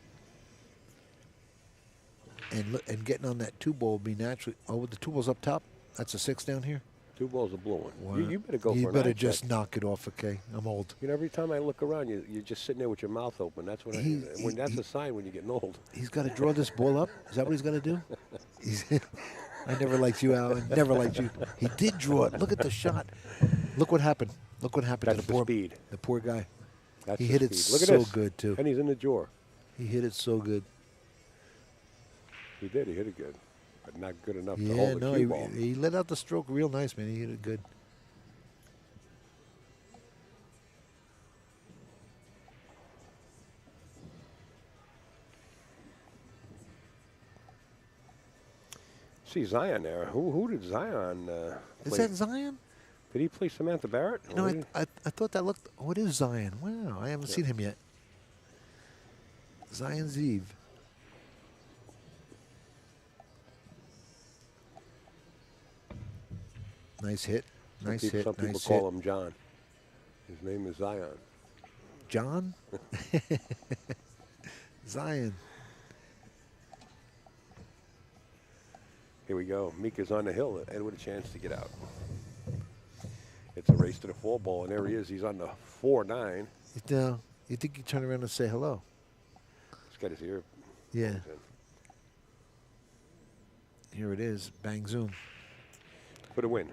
And look, and getting on that 2 ball will be naturally. Oh, with the 2 balls up top. That's a 6 down here. 2 balls are blowing. Wow. You better go You for an better eye just check. knock it off, okay? I'm old. You know, every time I look around, you're just sitting there with your mouth open. That's when that's a sign when you're getting old. He's got to draw this ball up. Is that what he's got to do? I never liked you, Al. I never liked you. He did draw it. Look at the shot. Look what happened. Look what happened That's to the speed. the poor guy. That's He the hit it speed. Look at so this. good, too. And he's in the drawer. He hit it so good. He did. He hit it good, but not good enough to Yeah, hold the no, cue ball. he let out the stroke real nice, man. He hit it good. See Zion there. Who did Zion Is play? that Zion? Did he play Samantha Barrett? You know, Or did I thought that looked. Oh, it is Zion. Wow, I haven't seen him yet. Zion's Eve. Nice hit. Nice hit. Some people Nice call hit. him John. His name is Zion. John? Zion. Here we go. Mika's on the hill and with a chance to get out. It's a race to the 4 ball, and there he is. He's on the 4-9. You think you turn around and say hello? He's got his ear. Yeah. Here it is. Bang zoom. For the win.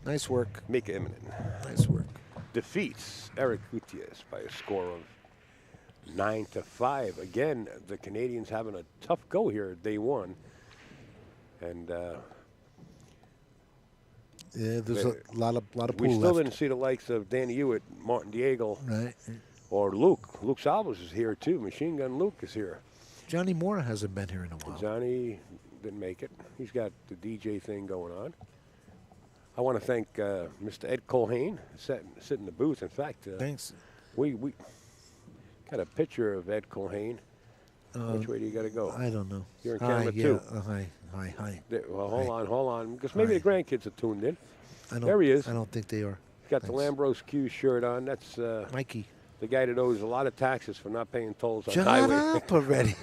Nice work. Mika Immonen Nice work. defeats Eric Cloutier by a score of 9-5. Again, the Canadians having a tough go here at day 1. And Yeah, there's a lot of we pool still left. didn't see the likes of Danny Hewitt, Martin Diego, Right. or Luke. Luke Salvas is here too. Machine Gun Luke is here. Johnny Moore hasn't been here in a while. Johnny didn't make it. He's got the DJ thing going on. I want to thank Mr. Ed Colhane, sitting in the booth. In fact, Thanks. we got a picture of Ed Colhane. Which way do you got to go? I don't know. You're in Hi, camera yeah. too. Hi. Well, hold on, because maybe the grandkids are tuned in. There he is. I don't think they are. He's got the Lambros Q shirt on. That's Mikey. the guy that owes a lot of taxes for not paying tolls on Shut highway. up already.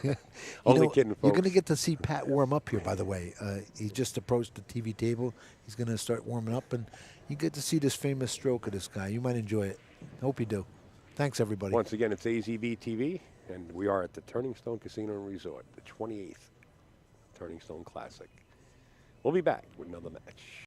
Only kidding, You're folks. going to get to see Pat warm up here, by the way. He just approached the TV table. He's going to start warming up, and you get to see this famous stroke of this guy. You might enjoy it. Hope you do. Thanks, everybody. Once again, it's AZB TV, and we are at the Turning Stone Casino and Resort, the 28th Turning Stone Classic. We'll be back with another match.